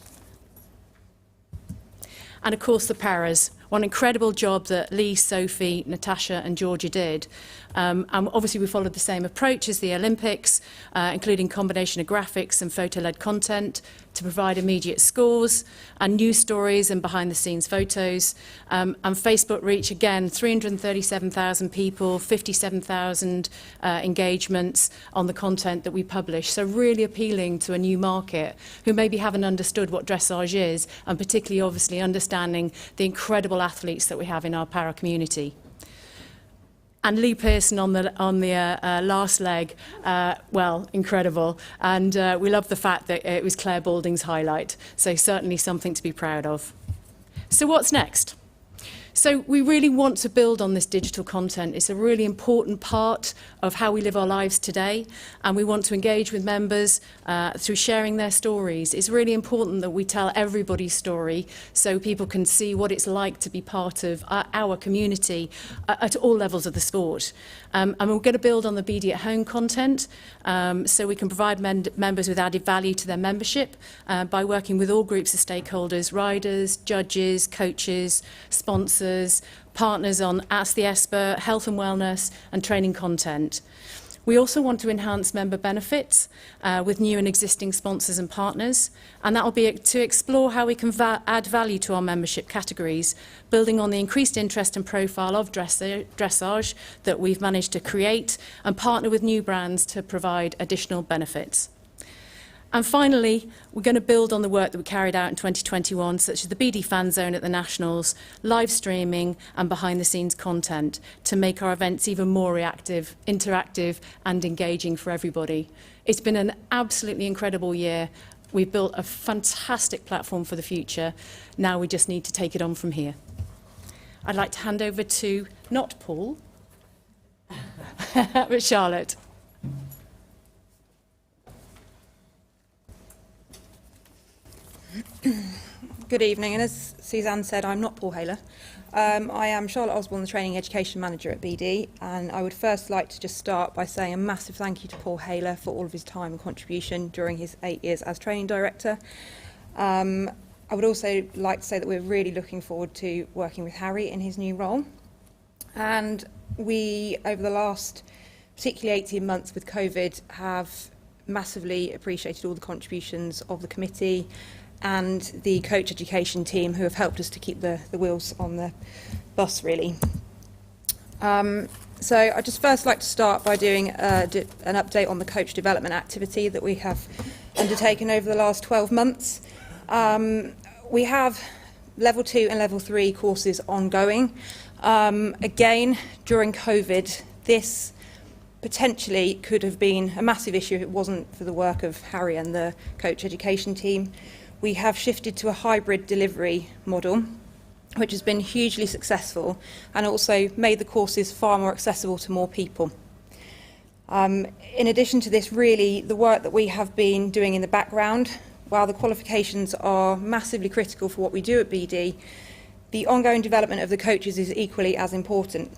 And of course the paras. What an incredible job that Lee, Sophie, Natasha and Georgia did. And obviously we followed the same approach as the Olympics, including combination of graphics and photo-led content to provide immediate scores and news stories and behind-the-scenes photos. And Facebook reach, again, 337,000 people, 57,000 engagements on the content that we publish. So really appealing to a new market who maybe haven't understood what dressage is, and particularly obviously understanding the incredible athletes that we have in our para community. And Lee Pearson on the last leg, well, incredible. And we love the fact that it was Claire Balding's highlight. So certainly something to be proud of. So what's next? So we really want to build on this digital content. It's a really important part of how we live our lives today, and we want to engage with members through sharing their stories. It's really important that we tell everybody's story so people can see what it's like to be part of our community at all levels of the sport. And we're going to build on the BD at Home content so we can provide members with added value to their membership by working with all groups of stakeholders, riders, judges, coaches, sponsors, partners on Ask the Expert, health and wellness and training content. We also want to enhance member benefits with new and existing sponsors and partners, and that will be to explore how we can add value to our membership categories, building on the increased interest and profile of dressage that we've managed to create, and partner with new brands to provide additional benefits. And finally, we're going to build on the work that we carried out in 2021, such as the BD Fan Zone at the Nationals, live streaming and behind-the-scenes content to make our events even more reactive, interactive and engaging for everybody. It's been an absolutely incredible year. We've built a fantastic platform for the future. Now we just need to take it on from here. I'd like to hand over to, not Paul, but Charlotte. Good evening, and as Suzanne said, I'm not Paul Haler. I am Charlotte Osborne, the Training Education Manager at BD, and I would first like to just start by saying a massive thank you to Paul Haler for all of his time and contribution during his 8 years as Training Director. I would also like to say that we're really looking forward to working with Harry in his new role. And we, over the last particularly 18 months with COVID, have massively appreciated all the contributions of the committee and the coach education team who have helped us to keep the wheels on the bus, really. So I'd just first like to start by doing an update on the coach development activity that we have undertaken over the last 12 months. We have level 2 and level 3 courses ongoing. Again, during COVID, this potentially could have been a massive issue if it wasn't for the work of Harry and the coach education team. We have shifted to a hybrid delivery model, which has been hugely successful and also made the courses far more accessible to more people. In addition to this, really, the work that we have been doing in the background, while the qualifications are massively critical for what we do at BD, the ongoing development of the coaches is equally as important.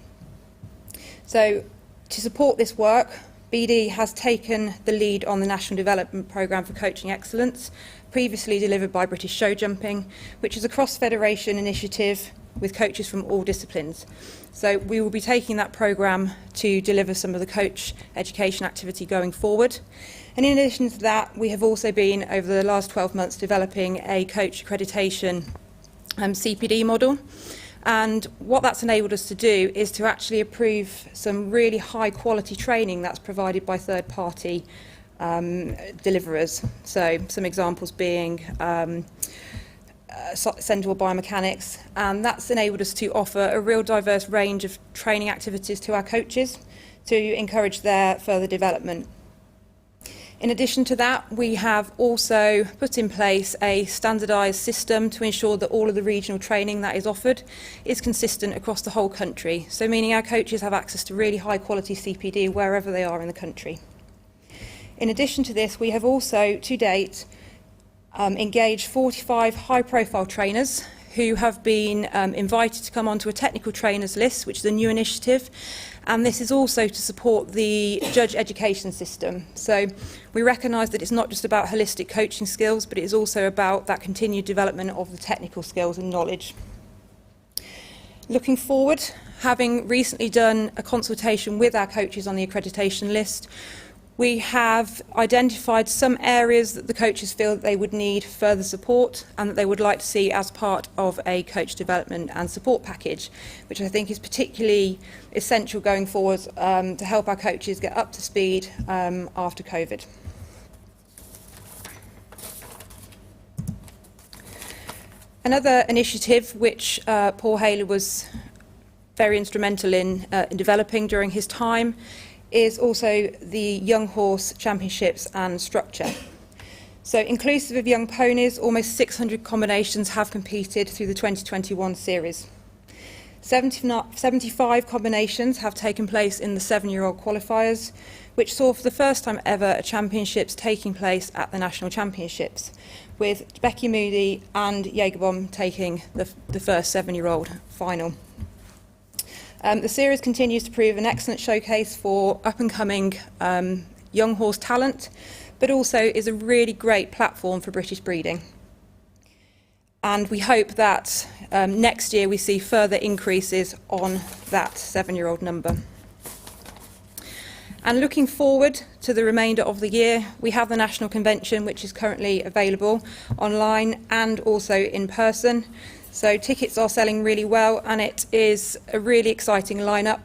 So, to support this work, BD has taken the lead on the National Development Programme for Coaching Excellence, previously delivered by British Show Jumping, which is a cross-federation initiative with coaches from all disciplines. So we will be taking that programme to deliver some of the coach education activity going forward. And in addition to that, we have also been, over the last 12 months, developing a coach accreditation CPD model. And what that's enabled us to do is to actually approve some really high quality training that's provided by third-party deliverers. So some examples being Central Biomechanics, and that's enabled us to offer a real diverse range of training activities to our coaches to encourage their further development. In addition to that, we have also put in place a standardised system to ensure that all of the regional training that is offered is consistent across the whole country, so meaning our coaches have access to really high quality CPD wherever they are in the country. In addition to this, we have also, to date, engaged 45 high-profile trainers who have been invited to come onto a technical trainers list, which is a new initiative, and this is also to support the judge education system. So we recognise that it's not just about holistic coaching skills, but it is also about that continued development of the technical skills and knowledge. Looking forward, having recently done a consultation with our coaches on the accreditation list, we have identified some areas that the coaches feel that they would need further support and that they would like to see as part of a coach development and support package, which I think is particularly essential going forward to help our coaches get up to speed after COVID. Another initiative which Paul Haler was very instrumental in developing during his time is also the Young Horse Championships and structure. So inclusive of young ponies, almost 600 combinations have competed through the 2021 series. 75 combinations have taken place in the 7-year-old qualifiers, which saw for the first time ever a championships taking place at the National Championships, with Becky Moody and Jägerbom taking the first 7-year-old final. The series continues to prove an excellent showcase for up-and-coming young horse talent, but also is a really great platform for British breeding. And we hope that next year we see further increases on that 7-year-old number. And looking forward to the remainder of the year, we have the National Convention, which is currently available online and also in person. So tickets are selling really well, and it is a really exciting lineup,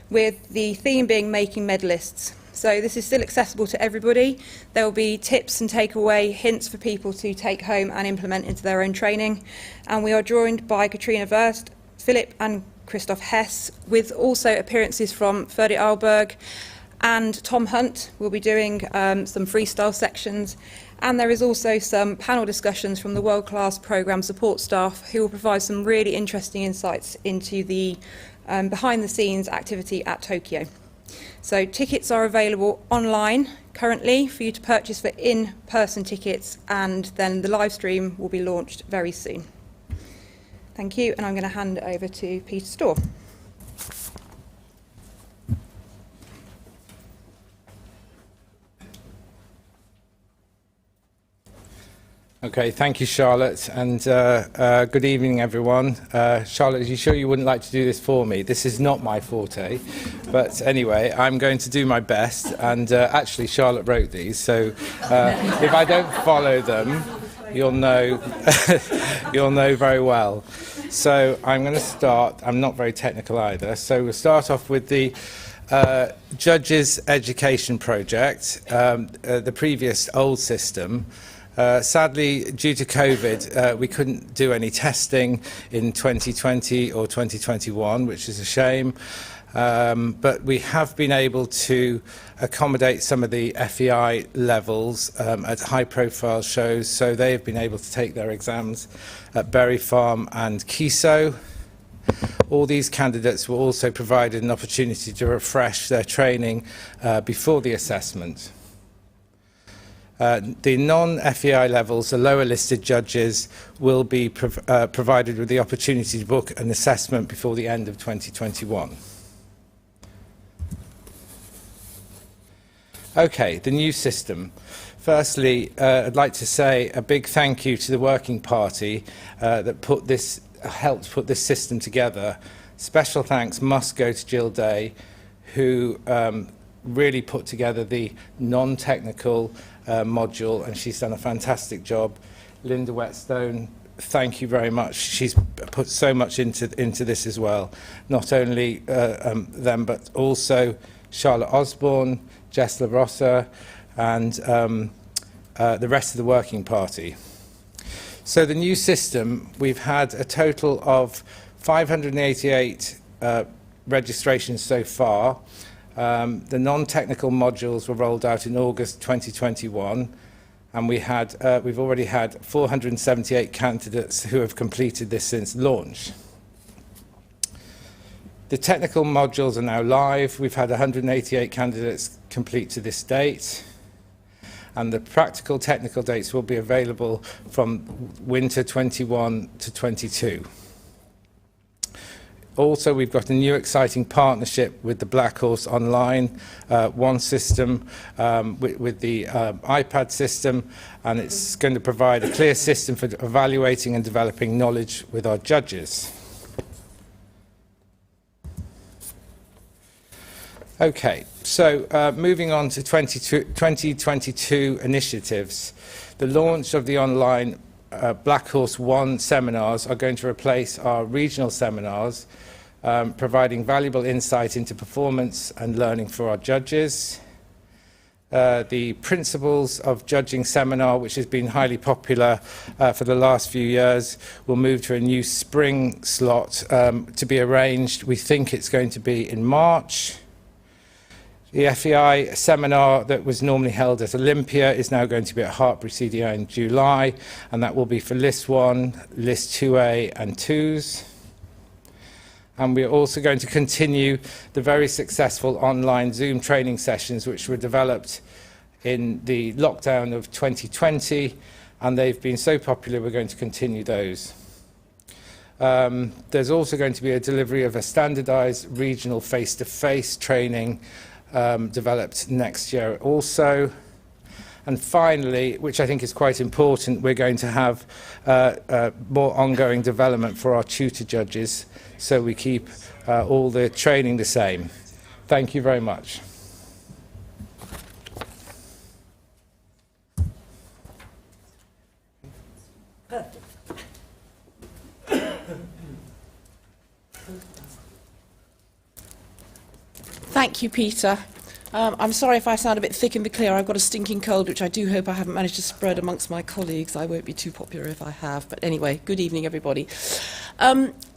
with the theme being making medalists. So this is still accessible to everybody. There will be tips and takeaway hints for people to take home and implement into their own training. And we are joined by Katrina Verst, Philip and Christoph Hess, with also appearances from Ferdy Alberg and Tom Hunt. Will be doing some freestyle sections. And there is also some panel discussions from the world-class programme support staff who will provide some really interesting insights into the behind-the-scenes activity at Tokyo. So tickets are available online currently for you to purchase for in-person tickets, and then the live stream will be launched very soon. Thank you, and I'm going to hand it over to Peter Storr. Okay, thank you, Charlotte, and good evening, everyone. Charlotte, are you sure you wouldn't like to do this for me? This is not my forte, but anyway, I'm going to do my best, and actually, Charlotte wrote these, so if I don't follow them, you'll know, you'll know very well. So I'm going to start. I'm not very technical either, so we'll start off with the Judges Education Project, the previous old system. Sadly, due to COVID, we couldn't do any testing in 2020 or 2021, which is a shame. But we have been able to accommodate some of the FEI levels at high-profile shows, so they have been able to take their exams at Berry Farm and Kiso. All these candidates were also provided an opportunity to refresh their training before the assessment. The non-FEI levels, the lower listed judges, will be provided with the opportunity to book an assessment before the end of 2021. Okay, the new system. Firstly, I'd like to say a big thank you to the Working Party that helped put this system together. Special thanks must go to Jill Day, who really put together the non-technical module, and she's done a fantastic job. Linda Whetstone, thank you very much. She's put so much into this as well. Not only them, but also Charlotte Osborne, Jess LaRossa, and the rest of the Working Party. So the new system, we've had a total of 588 registrations so far. The non-technical modules were rolled out in August 2021, and we've already had 478 candidates who have completed this since launch. The technical modules are now live. We've had 188 candidates complete to this date, and the practical technical dates will be available from winter 21 to 22. Also, we've got a new exciting partnership with the Black Horse Online One system with the iPad system, and it's going to provide a clear system for evaluating and developing knowledge with our judges. Okay, so moving on to 2022 initiatives. The launch of the online Black Horse One seminars are going to replace our regional seminars, providing valuable insight into performance and learning for our judges. The Principles of Judging seminar, which has been highly popular for the last few years, will move to a new spring slot to be arranged. We think it's going to be in March. The FEI seminar that was normally held at Olympia is now going to be at Hartbury CDI in July, and that will be for List 1, List 2A and 2s. And we're also going to continue the very successful online Zoom training sessions which were developed in the lockdown of 2020, and they've been so popular we're going to continue those. There's also going to be a delivery of a standardised regional face-to-face training developed next year also. And finally, which I think is quite important, we're going to have more ongoing development for our tutor judges, so we keep all the training the same. Thank you very much. Thank you, Peter. I'm sorry if I sound a bit thick in the clear. I've got a stinking cold, which I do hope I haven't managed to spread amongst my colleagues. I won't be too popular if I have. But anyway, good evening, everybody.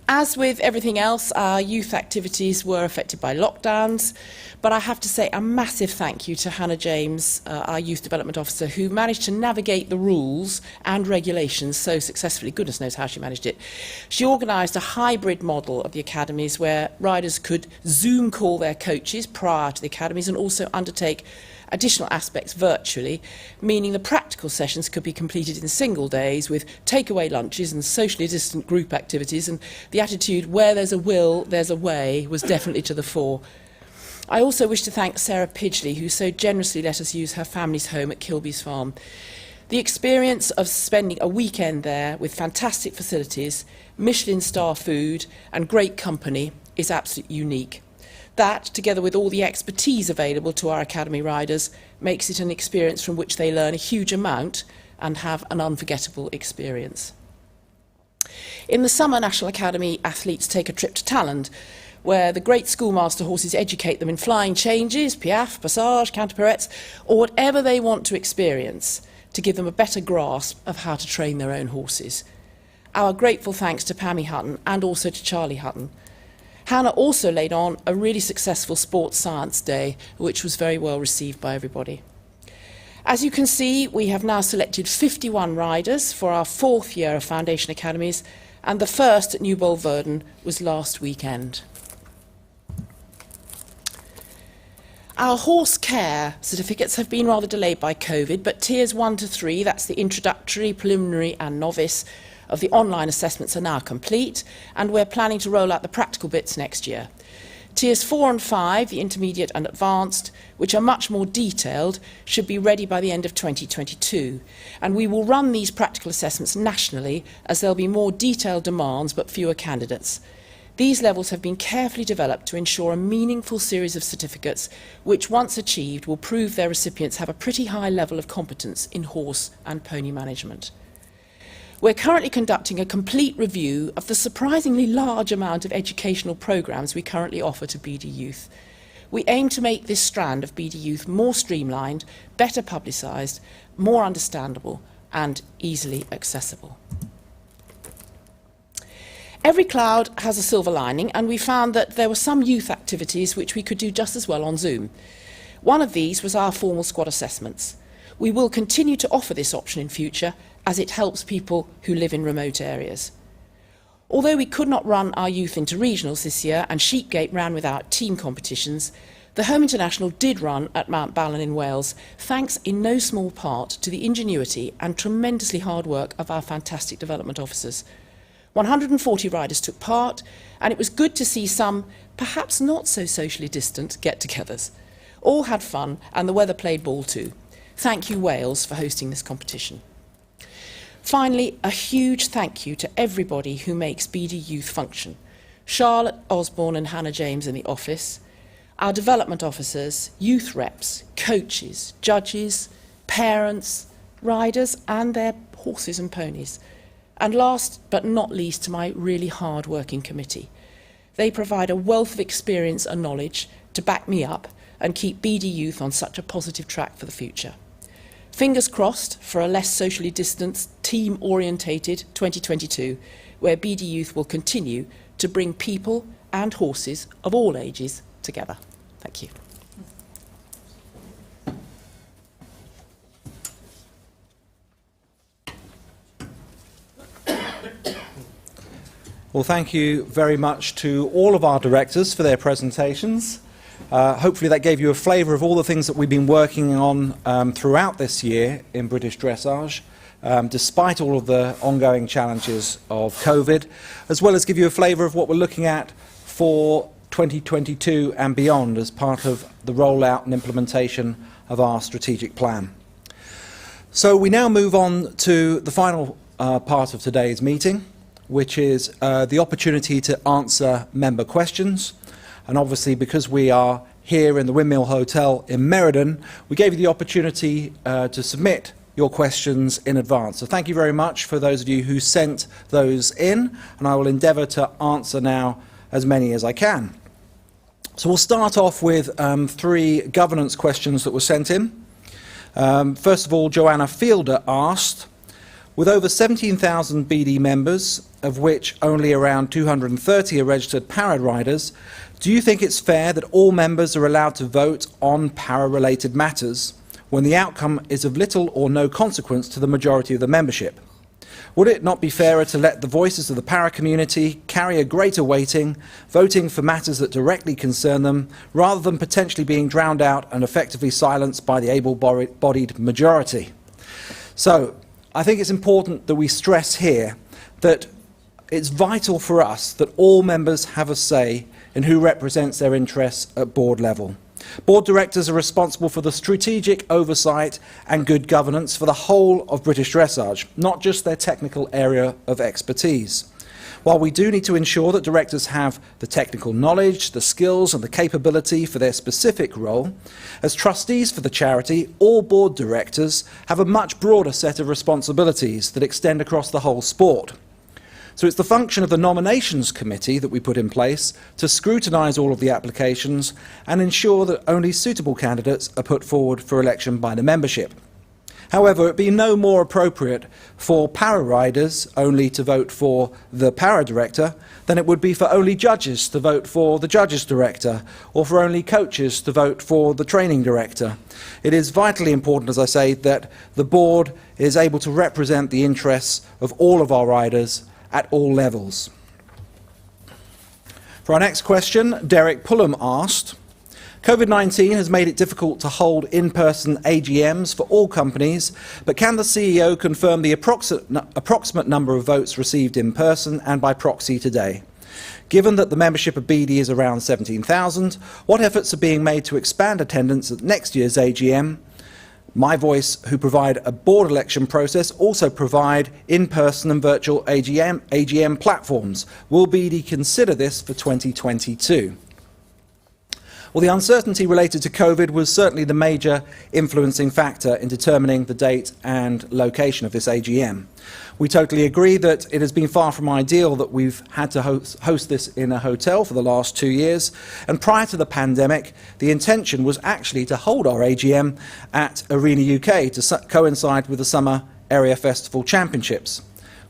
As with everything else, our youth activities were affected by lockdowns. But I have to say a massive thank you to Hannah James, our Youth Development Officer, who managed to navigate the rules and regulations so successfully. Goodness knows how she managed it. She organised a hybrid model of the academies where riders could Zoom call their coaches prior to the academies and also undertake additional aspects virtually, meaning the practical sessions could be completed in single days with takeaway lunches and socially distant group activities, and the attitude, where there's a will, there's a way, was definitely to the fore. I also wish to thank Sarah Pidgley, who so generously let us use her family's home at Kilby's Farm. The experience of spending a weekend there with fantastic facilities, Michelin-star food and great company is absolutely unique. That, together with all the expertise available to our Academy riders, makes it an experience from which they learn a huge amount and have an unforgettable experience. In the summer, National Academy athletes take a trip to Talland, where the great schoolmaster horses educate them in flying changes, piaffe, passage, canter pirouettes, or whatever they want to experience to give them a better grasp of how to train their own horses. Our grateful thanks to Pammy Hutton and also to Charlie Hutton. Hannah also laid on a really successful sports science day, which was very well received by everybody. As you can see, we have now selected 51 riders for our 4th year of Foundation Academies, and the first at New Bolverden was last weekend. Our horse care certificates have been rather delayed by COVID, but tiers 1 to 3, that's the introductory, preliminary and novice, of the online assessments are now complete, and we're planning to roll out the practical bits next year. Tiers 4 and 5, the intermediate and advanced, which are much more detailed, should be ready by the end of 2022. And we will run these practical assessments nationally, as there'll be more detailed demands but fewer candidates. These levels have been carefully developed to ensure a meaningful series of certificates, which once achieved will prove their recipients have a pretty high level of competence in horse and pony management. We're currently conducting a complete review of the surprisingly large amount of educational programmes we currently offer to BD Youth. We aim to make this strand of BD Youth more streamlined, better publicised, more understandable and easily accessible. Every cloud has a silver lining, and we found that there were some youth activities which we could do just as well on Zoom. One of these was our formal squad assessments. We will continue to offer this option in future, as it helps people who live in remote areas. Although we could not run our youth into regionals this year and Sheepgate ran without team competitions, the Home International did run at Mount Ballon in Wales, thanks in no small part to the ingenuity and tremendously hard work of our fantastic development officers. 140 riders took part, and it was good to see some, perhaps not so socially distant, get-togethers. All had fun, and the weather played ball too. Thank you, Wales, for hosting this competition. Finally, a huge thank you to everybody who makes BD Youth function. Charlotte Osborne and Hannah James in the office, our development officers, youth reps, coaches, judges, parents, riders and their horses and ponies. And last but not least, to my really hard-working committee. They provide a wealth of experience and knowledge to back me up and keep BD Youth on such a positive track for the future. Fingers crossed for a less socially distanced, team-orientated 2022, where BD Youth will continue to bring people and horses of all ages together. Thank you. Well, thank you very much to all of our directors for their presentations. Hopefully that gave you a flavour of all the things that we've been working on throughout this year in British Dressage, despite all of the ongoing challenges of COVID, as well as give you a flavour of what we're looking at for 2022 and beyond as part of the rollout and implementation of our strategic plan. So we now move on to the final part of today's meeting, which is the opportunity to answer member questions. And obviously, because we are here in the Windmill Hotel in Meriden, we gave you the opportunity to submit your questions in advance. So thank you very much for those of you who sent those in, and I will endeavour to answer now as many as I can. So we'll start off with 3 governance questions that were sent in. First of all, Joanna Fielder asked, with over 17,000 BD members, of which only around 230 are registered para riders, do you think it's fair that all members are allowed to vote on para-related matters when the outcome is of little or no consequence to the majority of the membership? Would it not be fairer to let the voices of the para community carry a greater weighting, voting for matters that directly concern them, rather than potentially being drowned out and effectively silenced by the able-bodied majority? So, I think it's important that we stress here that it's vital for us that all members have a say in who represents their interests at board level. Board directors are responsible for the strategic oversight and good governance for the whole of British dressage, not just their technical area of expertise. While we do need to ensure that directors have the technical knowledge, the skills and the capability for their specific role, as trustees for the charity, all board directors have a much broader set of responsibilities that extend across the whole sport. So it's the function of the nominations committee that we put in place to scrutinise all of the applications and ensure that only suitable candidates are put forward for election by the membership. However, it would be no more appropriate for para riders only to vote for the para director than it would be for only judges to vote for the judges director, or for only coaches to vote for the training director. It is vitally important, as I say, that the board is able to represent the interests of all of our riders at all levels. For our next question, Derek Pullum asked, COVID-19 has made it difficult to hold in-person AGMs for all companies, but can the CEO confirm the approximate number of votes received in person and by proxy today? Given that the membership of BD is around 17,000, what efforts are being made to expand attendance at next year's AGM? My Voice, who provide a board election process, also provide in-person and virtual AGM platforms. Will BD consider this for 2022? Well, the uncertainty related to COVID was certainly the major influencing factor in determining the date and location of this AGM. We totally agree that it has been far from ideal that we've had to host this in a hotel for the last 2 years, and prior to the pandemic, the intention was actually to hold our AGM at Arena UK to coincide with the Summer Area Festival Championships.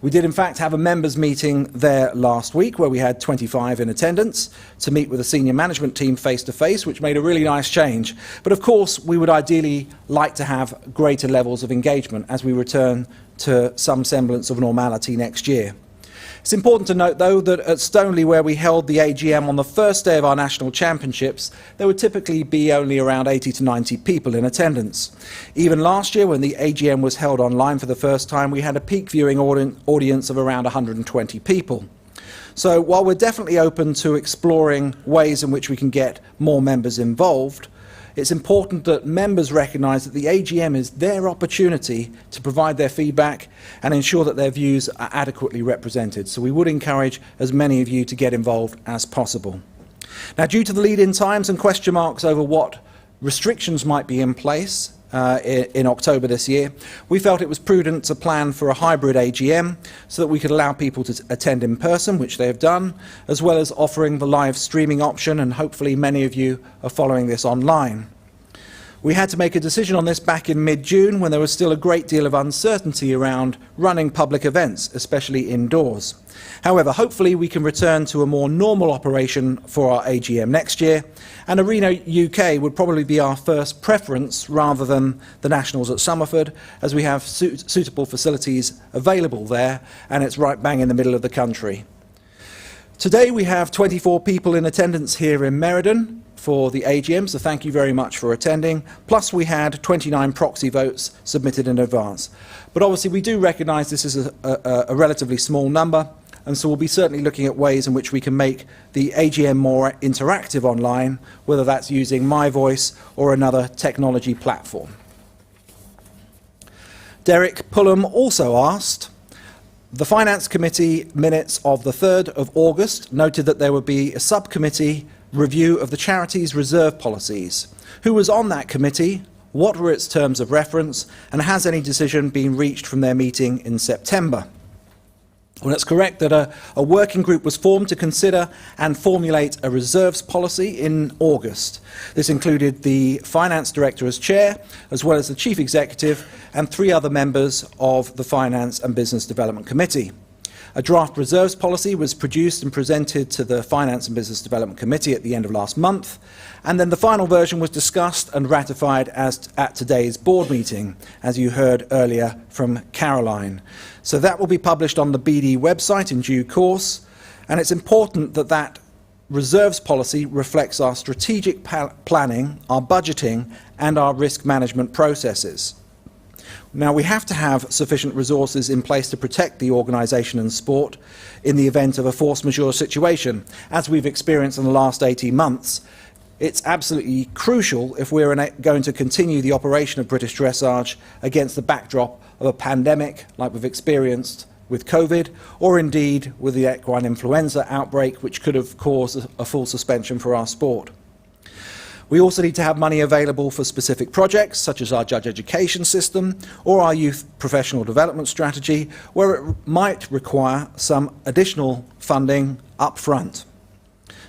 We did in fact have a members meeting there last week where we had 25 in attendance to meet with the senior management team face to face, which made a really nice change. But of course, we would ideally like to have greater levels of engagement as we return to some semblance of normality next year. It's important to note, though, that at Stoneleigh, where we held the AGM on the first day of our national championships, there would typically be only around 80 to 90 people in attendance. Even last year, when the AGM was held online for the first time, we had a peak viewing audience of around 120 people. So while we're definitely open to exploring ways in which we can get more members involved, it's important that members recognise that the AGM is their opportunity to provide their feedback and ensure that their views are adequately represented. So we would encourage as many of you to get involved as possible. Now, due to the lead-in times and question marks over what restrictions might be in place in October this year, we felt it was prudent to plan for a hybrid AGM so that we could allow people to attend in person, which they have done, as well as offering the live streaming option, and hopefully many of you are following this online. We had to make a decision on this back in mid-June when there was still a great deal of uncertainty around running public events, especially indoors. However, hopefully we can return to a more normal operation for our AGM next year, and Arena UK would probably be our first preference rather than the Nationals at Somerford, as we have suitable facilities available there, and it's right bang in the middle of the country. Today we have 24 people in attendance here in Meriden for the AGM, so thank you very much for attending. Plus we had 29 proxy votes submitted in advance. But obviously we do recognise this is a relatively small number, and so we'll be certainly looking at ways in which we can make the AGM more interactive online, whether that's using My Voice or another technology platform. Derek Pullum also asked, the Finance Committee minutes of the 3rd of August noted that there would be a subcommittee review of the charity's reserve policies. Who was on that committee? What were its terms of reference? And has any decision been reached from their meeting in September? Well, it's correct that a working group was formed to consider and formulate a reserves policy in August. This included the Finance Director as chair, as well as the Chief Executive and 3 other members of the Finance and Business Development Committee. A draft reserves policy was produced and presented to the Finance and Business Development Committee at the end of last month, and then the final version was discussed and ratified at today's board meeting, as you heard earlier from Caroline. So that will be published on the BD website in due course, and it's important that that reserves policy reflects our strategic planning, our budgeting, and our risk management processes. Now, we have to have sufficient resources in place to protect the organisation and sport in the event of a force majeure situation, as we've experienced in the last 18 months. It's absolutely crucial if we're going to continue the operation of British Dressage against the backdrop of a pandemic like we've experienced with COVID, or indeed with the equine influenza outbreak, which could have caused a full suspension for our sport. We also need to have money available for specific projects, such as our judge education system or our youth professional development strategy, where it might require some additional funding up front.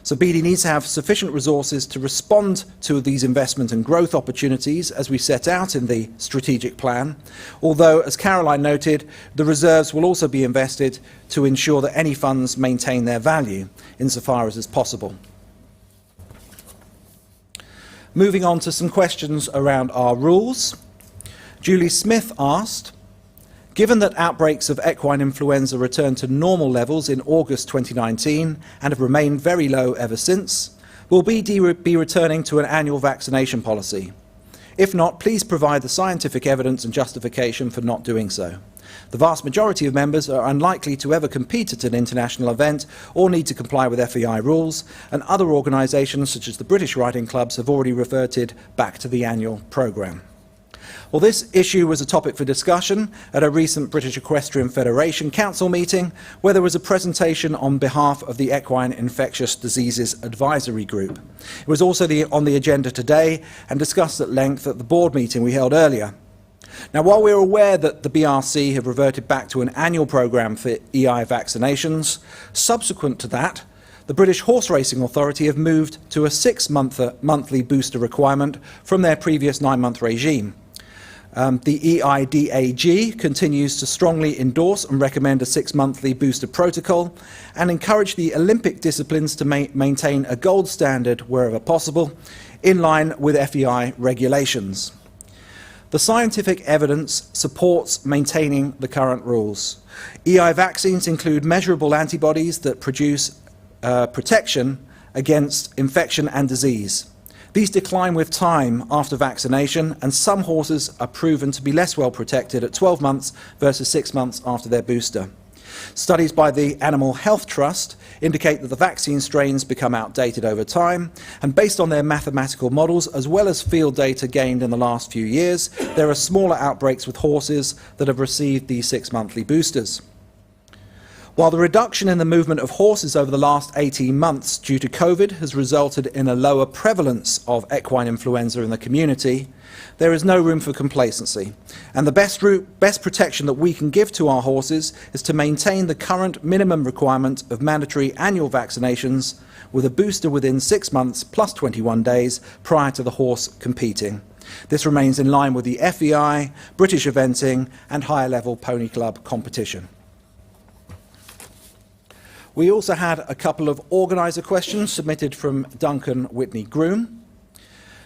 So BD needs to have sufficient resources to respond to these investment and growth opportunities as we set out in the strategic plan, although, as Caroline noted, the reserves will also be invested to ensure that any funds maintain their value insofar as is possible. Moving on to some questions around our rules. Julie Smith asked, given that outbreaks of equine influenza returned to normal levels in August 2019 and have remained very low ever since, will BD be returning to an annual vaccination policy? If not, please provide the scientific evidence and justification for not doing so. The vast majority of members are unlikely to ever compete at an international event or need to comply with FEI rules, and other organisations such as the British Riding Clubs have already reverted back to the annual programme. Well, this issue was a topic for discussion at a recent British Equestrian Federation Council meeting, where there was a presentation on behalf of the Equine Infectious Diseases Advisory Group. It was also on the agenda today and discussed at length at the board meeting we held earlier. Now, while we're aware that the BRC have reverted back to an annual programme for EI vaccinations, subsequent to that, the British Horse Racing Authority have moved to a 6-monthly booster requirement from their previous 9-month regime. The EIDAG continues to strongly endorse and recommend a 6-monthly booster protocol and encourage the Olympic disciplines to maintain a gold standard wherever possible, in line with FEI regulations. The scientific evidence supports maintaining the current rules. EI vaccines include measurable antibodies that produce protection against infection and disease. These decline with time after vaccination, and some horses are proven to be less well protected at 12 months versus 6 months after their booster. Studies by the Animal Health Trust indicate that the vaccine strains become outdated over time, and based on their mathematical models, as well as field data gained in the last few years, there are smaller outbreaks with horses that have received these 6-monthly boosters. While the reduction in the movement of horses over the last 18 months due to COVID has resulted in a lower prevalence of equine influenza in the community, there is no room for complacency, and the best protection that we can give to our horses is to maintain the current minimum requirement of mandatory annual vaccinations with a booster within 6 months plus 21 days prior to the horse competing. This remains in line with the FEI, British eventing and higher level pony club competition. We also had a couple of organiser questions submitted from Duncan Whitney Groom,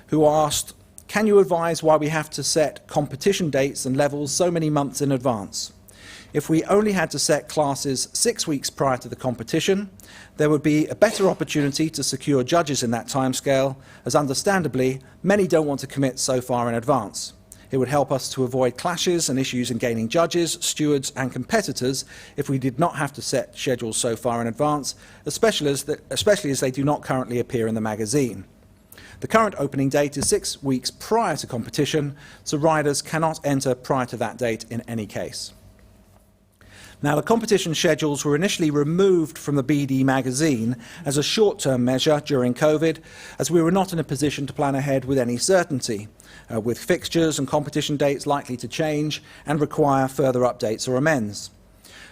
who asked, can you advise why we have to set competition dates and levels so many months in advance? If we only had to set classes 6 weeks prior to the competition, there would be a better opportunity to secure judges in that timescale, as understandably, many don't want to commit so far in advance. It would help us to avoid clashes and issues in gaining judges, stewards and competitors if we did not have to set schedules so far in advance, especially as they do not currently appear in the magazine. The current opening date is 6 weeks prior to competition, so riders cannot enter prior to that date in any case. Now, the competition schedules were initially removed from the BD magazine as a short-term measure during COVID, as we were not in a position to plan ahead with any certainty, with fixtures and competition dates likely to change and require further updates or amends.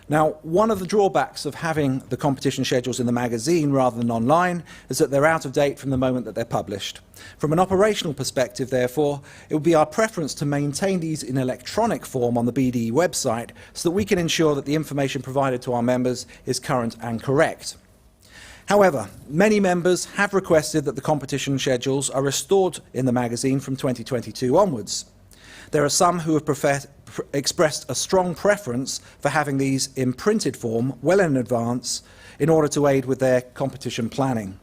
Now, one of the drawbacks of having the competition schedules in the magazine rather than online is that they're out of date from the moment that they're published. From an operational perspective, therefore, it would be our preference to maintain these in electronic form on the BDE website so that we can ensure that the information provided to our members is current and correct. However, many members have requested that the competition schedules are restored in the magazine from 2022 onwards. There are some who have expressed a strong preference for having these in printed form well in advance in order to aid with their competition planning.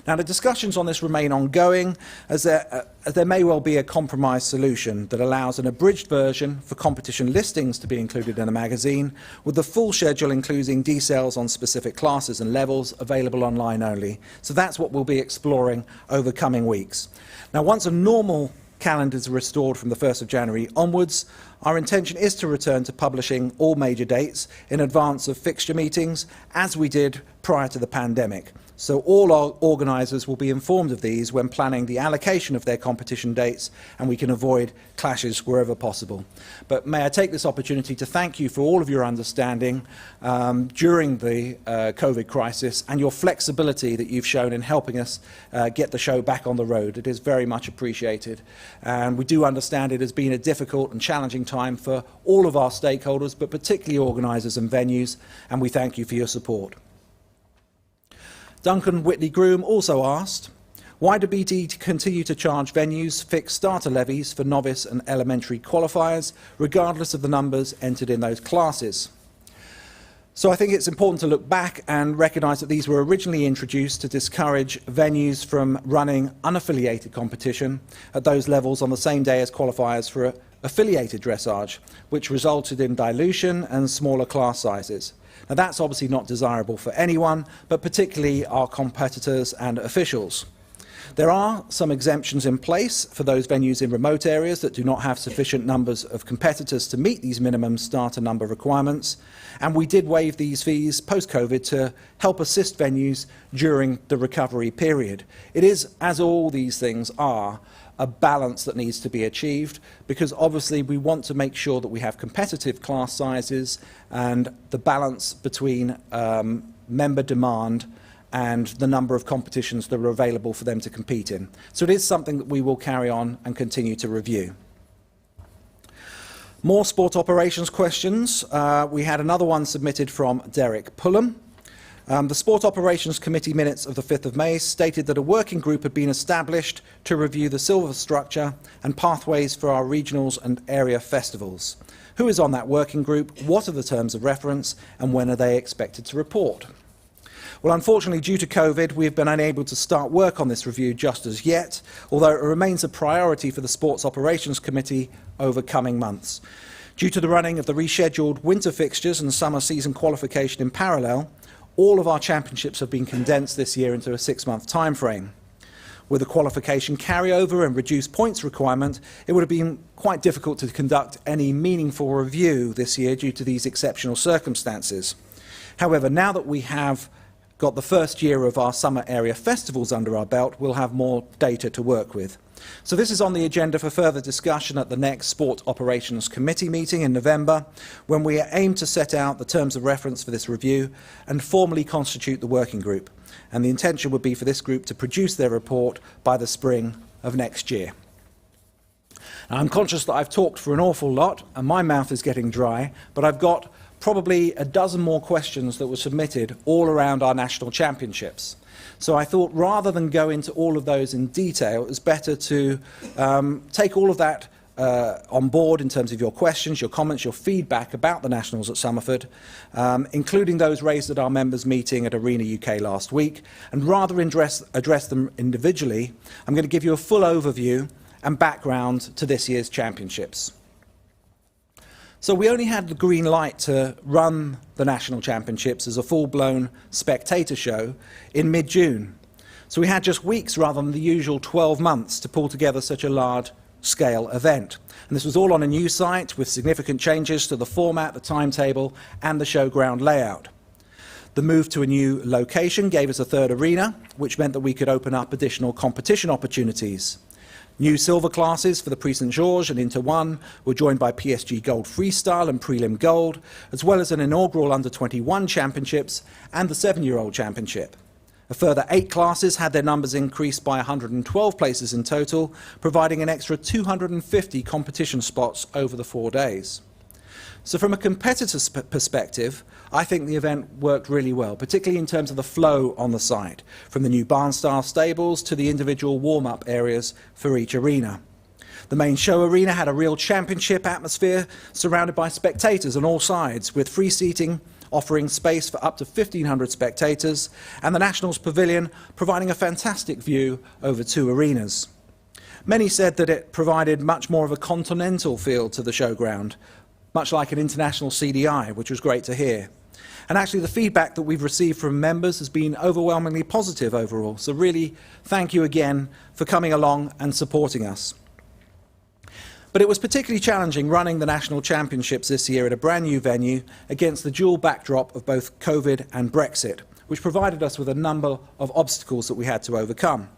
Now, the discussions on this remain ongoing as there may well be a compromise solution that allows an abridged version for competition listings to be included in the magazine, with the full schedule including details on specific classes and levels available online only. So that's what we'll be exploring over coming weeks. Now, once a normal calendars are restored from the 1st of January onwards, our intention is to return to publishing all major dates in advance of fixture meetings, as we did prior to the pandemic. So all our organisers will be informed of these when planning the allocation of their competition dates, and we can avoid clashes wherever possible. But may I take this opportunity to thank you for all of your understanding during the COVID crisis and your flexibility that you've shown in helping us get the show back on the road. It is very much appreciated. And we do understand it has been a difficult and challenging time for all of our stakeholders, but particularly organisers and venues, and we thank you for your support. Duncan Whitley-Groom also asked, why do BT continue to charge venues fixed starter levies for novice and elementary qualifiers, regardless of the numbers entered in those classes? So I think it's important to look back and recognise that these were originally introduced to discourage venues from running unaffiliated competition at those levels on the same day as qualifiers for affiliated dressage, which resulted in dilution and smaller class sizes. Now, that's obviously not desirable for anyone, but particularly our competitors and officials. There are some exemptions in place for those venues in remote areas that do not have sufficient numbers of competitors to meet these minimum starter number requirements, and we did waive these fees post-COVID to help assist venues during the recovery period. It is, as all these things are, a balance that needs to be achieved, because obviously we want to make sure that we have competitive class sizes and the balance between member demand and the number of competitions that are available for them to compete in. So it is something that we will carry on and continue to review. More sport operations questions. We had another one submitted from Derek Pullum. The Sport Operations Committee minutes of the 5th of May stated that a working group had been established to review the silver structure and pathways for our regionals and area festivals. Who is on that working group? What are the terms of reference? And when are they expected to report? Well, unfortunately, due to COVID, we have been unable to start work on this review just as yet, although it remains a priority for the Sports Operations Committee over coming months. Due to the running of the rescheduled winter fixtures and summer season qualification in parallel, all of our championships have been condensed this year into a 6-month time frame. With the qualification carryover and reduced points requirement, it would have been quite difficult to conduct any meaningful review this year due to these exceptional circumstances. However, now that we have got the first year of our summer area festivals under our belt, we'll have more data to work with. So this is on the agenda for further discussion at the next Sport Operations Committee meeting in November, when we aim to set out the terms of reference for this review and formally constitute the working group. And the intention would be for this group to produce their report by the spring of next year. Now, I'm conscious that I've talked for an awful lot and my mouth is getting dry, but I've got probably a dozen more questions that were submitted all around our national championships. So I thought rather than go into all of those in detail, it was better to take all of that on board in terms of your questions, your comments, your feedback about the Nationals at Summerford, including those raised at our members' meeting at Arena UK last week. And rather than address them individually, I'm going to give you a full overview and background to this year's championships. So we only had the green light to run the National Championships as a full-blown spectator show in mid-June. So we had just weeks rather than the usual 12 months to pull together such a large-scale event. And this was all on a new site with significant changes to the format, the timetable, and the showground layout. The move to a new location gave us a third arena, which meant that we could open up additional competition opportunities. New silver classes for the Prix Saint-Georges and Inter 1 were joined by PSG Gold Freestyle and Prelim Gold, as well as an inaugural Under-21 Championships and the 7-year-old Championship. A further 8 classes had their numbers increased by 112 places in total, providing an extra 250 competition spots over the 4 days. So from a competitor's perspective, I think the event worked really well, particularly in terms of the flow on the site, from the new barn-style stables to the individual warm-up areas for each arena. The main show arena had a real championship atmosphere, surrounded by spectators on all sides, with free seating offering space for up to 1,500 spectators, and the Nationals Pavilion providing a fantastic view over 2 arenas. Many said that it provided much more of a continental feel to the showground, much like an international CDI, which was great to hear. And actually the feedback that we've received from members has been overwhelmingly positive overall. So really, thank you again for coming along and supporting us. But it was particularly challenging running the National Championships this year at a brand new venue against the dual backdrop of both COVID and Brexit, which provided us with a number of obstacles that we had to overcome.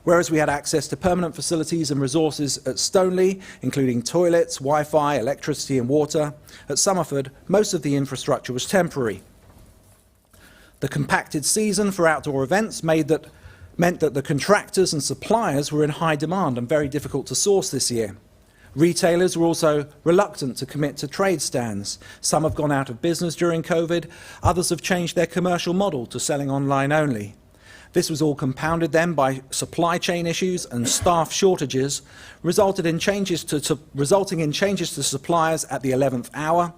Whereas we had access to permanent facilities and resources at Stoneleigh, including toilets, Wi-Fi, electricity and water, at Somerford, most of the infrastructure was temporary. The compacted season for outdoor events meant that the contractors and suppliers were in high demand and very difficult to source this year. Retailers were also reluctant to commit to trade stands. Some have gone out of business during COVID, others have changed their commercial model to selling online only. This was all compounded then by supply chain issues and staff shortages, resulting in changes to suppliers at the 11th hour,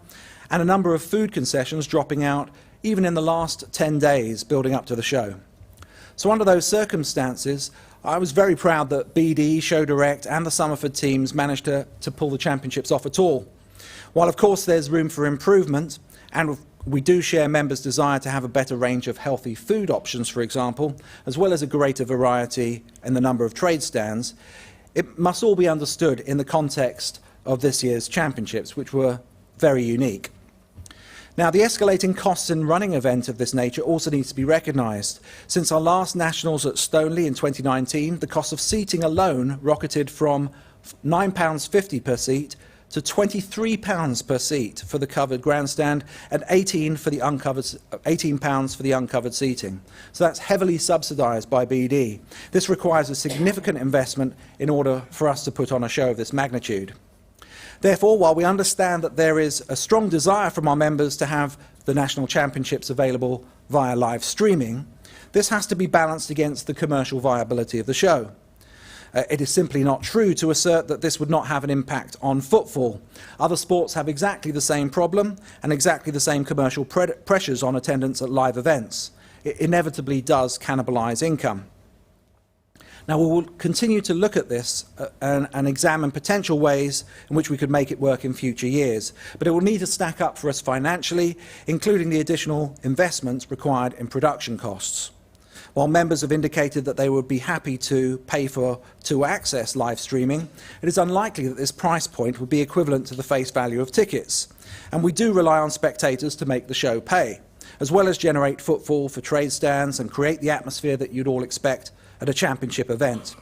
and a number of food concessions dropping out even in the last 10 days building up to the show. So under those circumstances, I was very proud that BD, Show Direct and the Somerford teams managed to pull the championships off at all. While of course there's room for improvement, and we do share members' desire to have a better range of healthy food options, for example, as well as a greater variety in the number of trade stands, it must all be understood in the context of this year's championships, which were very unique. Now, the escalating costs in running an event of this nature also needs to be recognised. Since our last Nationals at Stoneleigh in 2019, the cost of seating alone rocketed from £9.50 per seat to £23 per seat for the covered grandstand and £18 for the uncovered seating. So that's heavily subsidised by BD. This requires a significant investment in order for us to put on a show of this magnitude. Therefore, while we understand that there is a strong desire from our members to have the National Championships available via live streaming, this has to be balanced against the commercial viability of the show. It is simply not true to assert that this would not have an impact on footfall. Other sports have exactly the same problem and exactly the same commercial pressures on attendance at live events. It inevitably does cannibalise income. Now, we will continue to look at this and examine potential ways in which we could make it work in future years, but it will need to stack up for us financially, including the additional investments required in production costs. While members have indicated that they would be happy to pay to access live streaming, it is unlikely that this price point would be equivalent to the face value of tickets. And we do rely on spectators to make the show pay, as well as generate footfall for trade stands and create the atmosphere that you'd all expect at a championship event.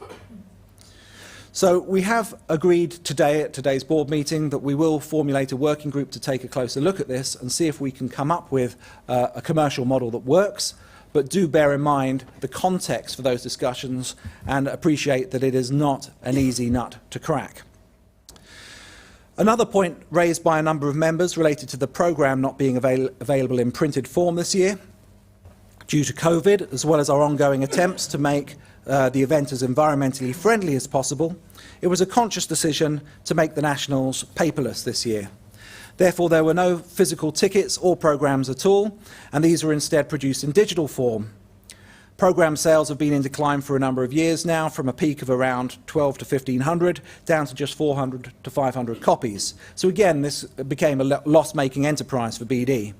So we have agreed today at today's board meeting that we will formulate a working group to take a closer look at this and see if we can come up with a commercial model that works. But do bear in mind the context for those discussions and appreciate that it is not an easy nut to crack. Another point raised by a number of members related to the programme not being available in printed form this year due to COVID, as well as our ongoing attempts to make the event as environmentally friendly as possible. It was a conscious decision to make the Nationals paperless this year. Therefore, there were no physical tickets or programmes at all, and these were instead produced in digital form. Programme sales have been in decline for a number of years now, from a peak of around 12 to 1,500 down to just 400 to 500 copies. So again, this became a loss-making enterprise for BD.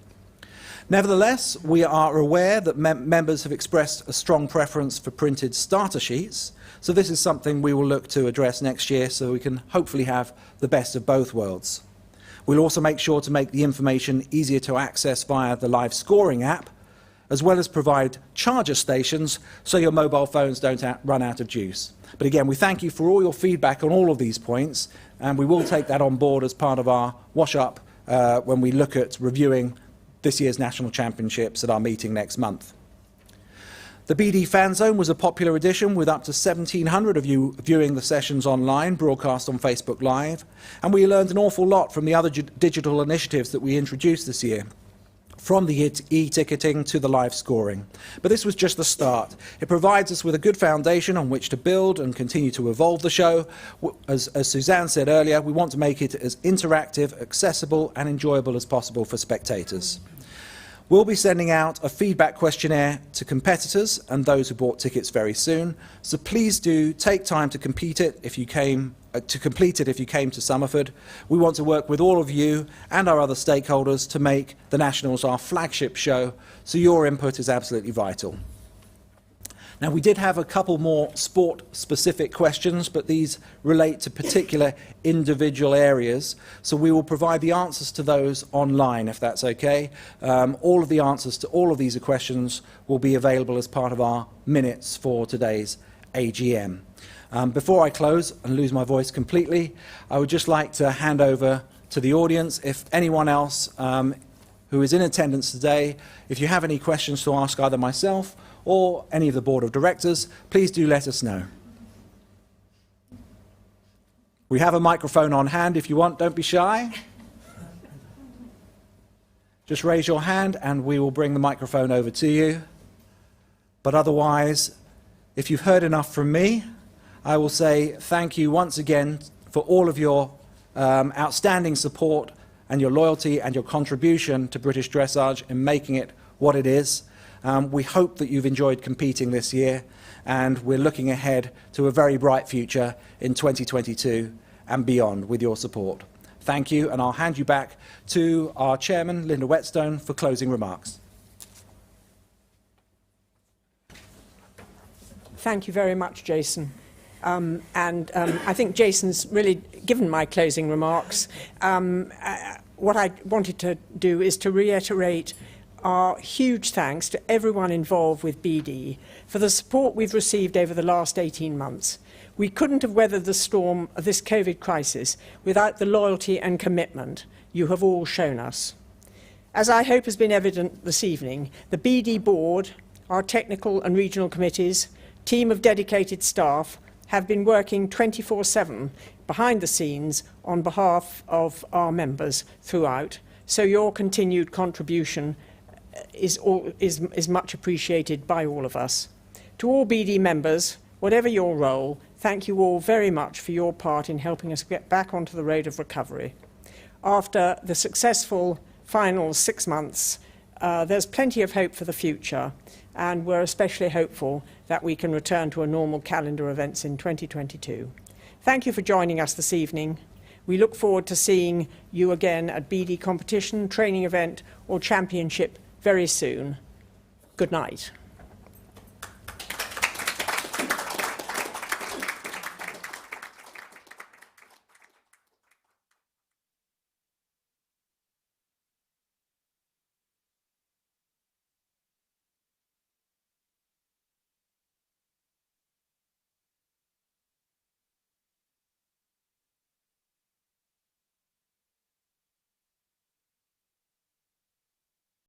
Nevertheless, we are aware that members have expressed a strong preference for printed starter sheets, so this is something we will look to address next year so we can hopefully have the best of both worlds. We'll also make sure to make the information easier to access via the live scoring app, as well as provide charger stations so your mobile phones don't run out of juice. But again, we thank you for all your feedback on all of these points, and we will take that on board as part of our wash-up when we look at reviewing this year's National Championships at our meeting next month. The BD Fan Zone was a popular addition, with up to 1,700 of you viewing the sessions online, broadcast on Facebook Live, and we learned an awful lot from the other digital initiatives that we introduced this year, from the e-ticketing to the live scoring. But this was just the start. It provides us with a good foundation on which to build and continue to evolve the show. As Suzanne said earlier, we want to make it as interactive, accessible and enjoyable as possible for spectators. We'll be sending out a feedback questionnaire to competitors and those who bought tickets very soon, so please do take time to complete it if you came to Summerford. We want to work with all of you and our other stakeholders to make the Nationals our flagship show, so your input is absolutely vital. Now, we did have a couple more sport-specific questions, but these relate to particular individual areas, so we will provide the answers to those online, if that's okay. All of the answers to all of these questions will be available as part of our minutes for today's AGM. Before I close and lose my voice completely, I would just like to hand over to the audience. If anyone else who is in attendance today, if you have any questions to ask either myself or any of the Board of Directors, please do let us know. We have a microphone on hand if you want, don't be shy. Just raise your hand and we will bring the microphone over to you. But otherwise, if you've heard enough from me, I will say thank you once again for all of your outstanding support and your loyalty and your contribution to British Dressage in making it what it is. We hope that you've enjoyed competing this year, and we're looking ahead to a very bright future in 2022 and beyond with your support. Thank you, and I'll hand you back to our chairman, Linda Whetstone, for closing remarks. Thank you very much, Jason. I think Jason's really given my closing remarks. What I wanted to do is to reiterate our huge thanks to everyone involved with BD for the support we've received over the last 18 months. We couldn't have weathered the storm of this COVID crisis without the loyalty and commitment you have all shown us. As I hope has been evident this evening, the BD board, our technical and regional committees, team of dedicated staff have been working 24/7 behind the scenes on behalf of our members throughout, so your continued contribution is much appreciated by all of us. To all BD members, whatever your role, thank you all very much for your part in helping us get back onto the road of recovery. After the successful final 6 months, there's plenty of hope for the future, and we're especially hopeful that we can return to a normal calendar of events in 2022. Thank you for joining us this evening. We look forward to seeing you again at BD competition, training event or championship very soon. Good night.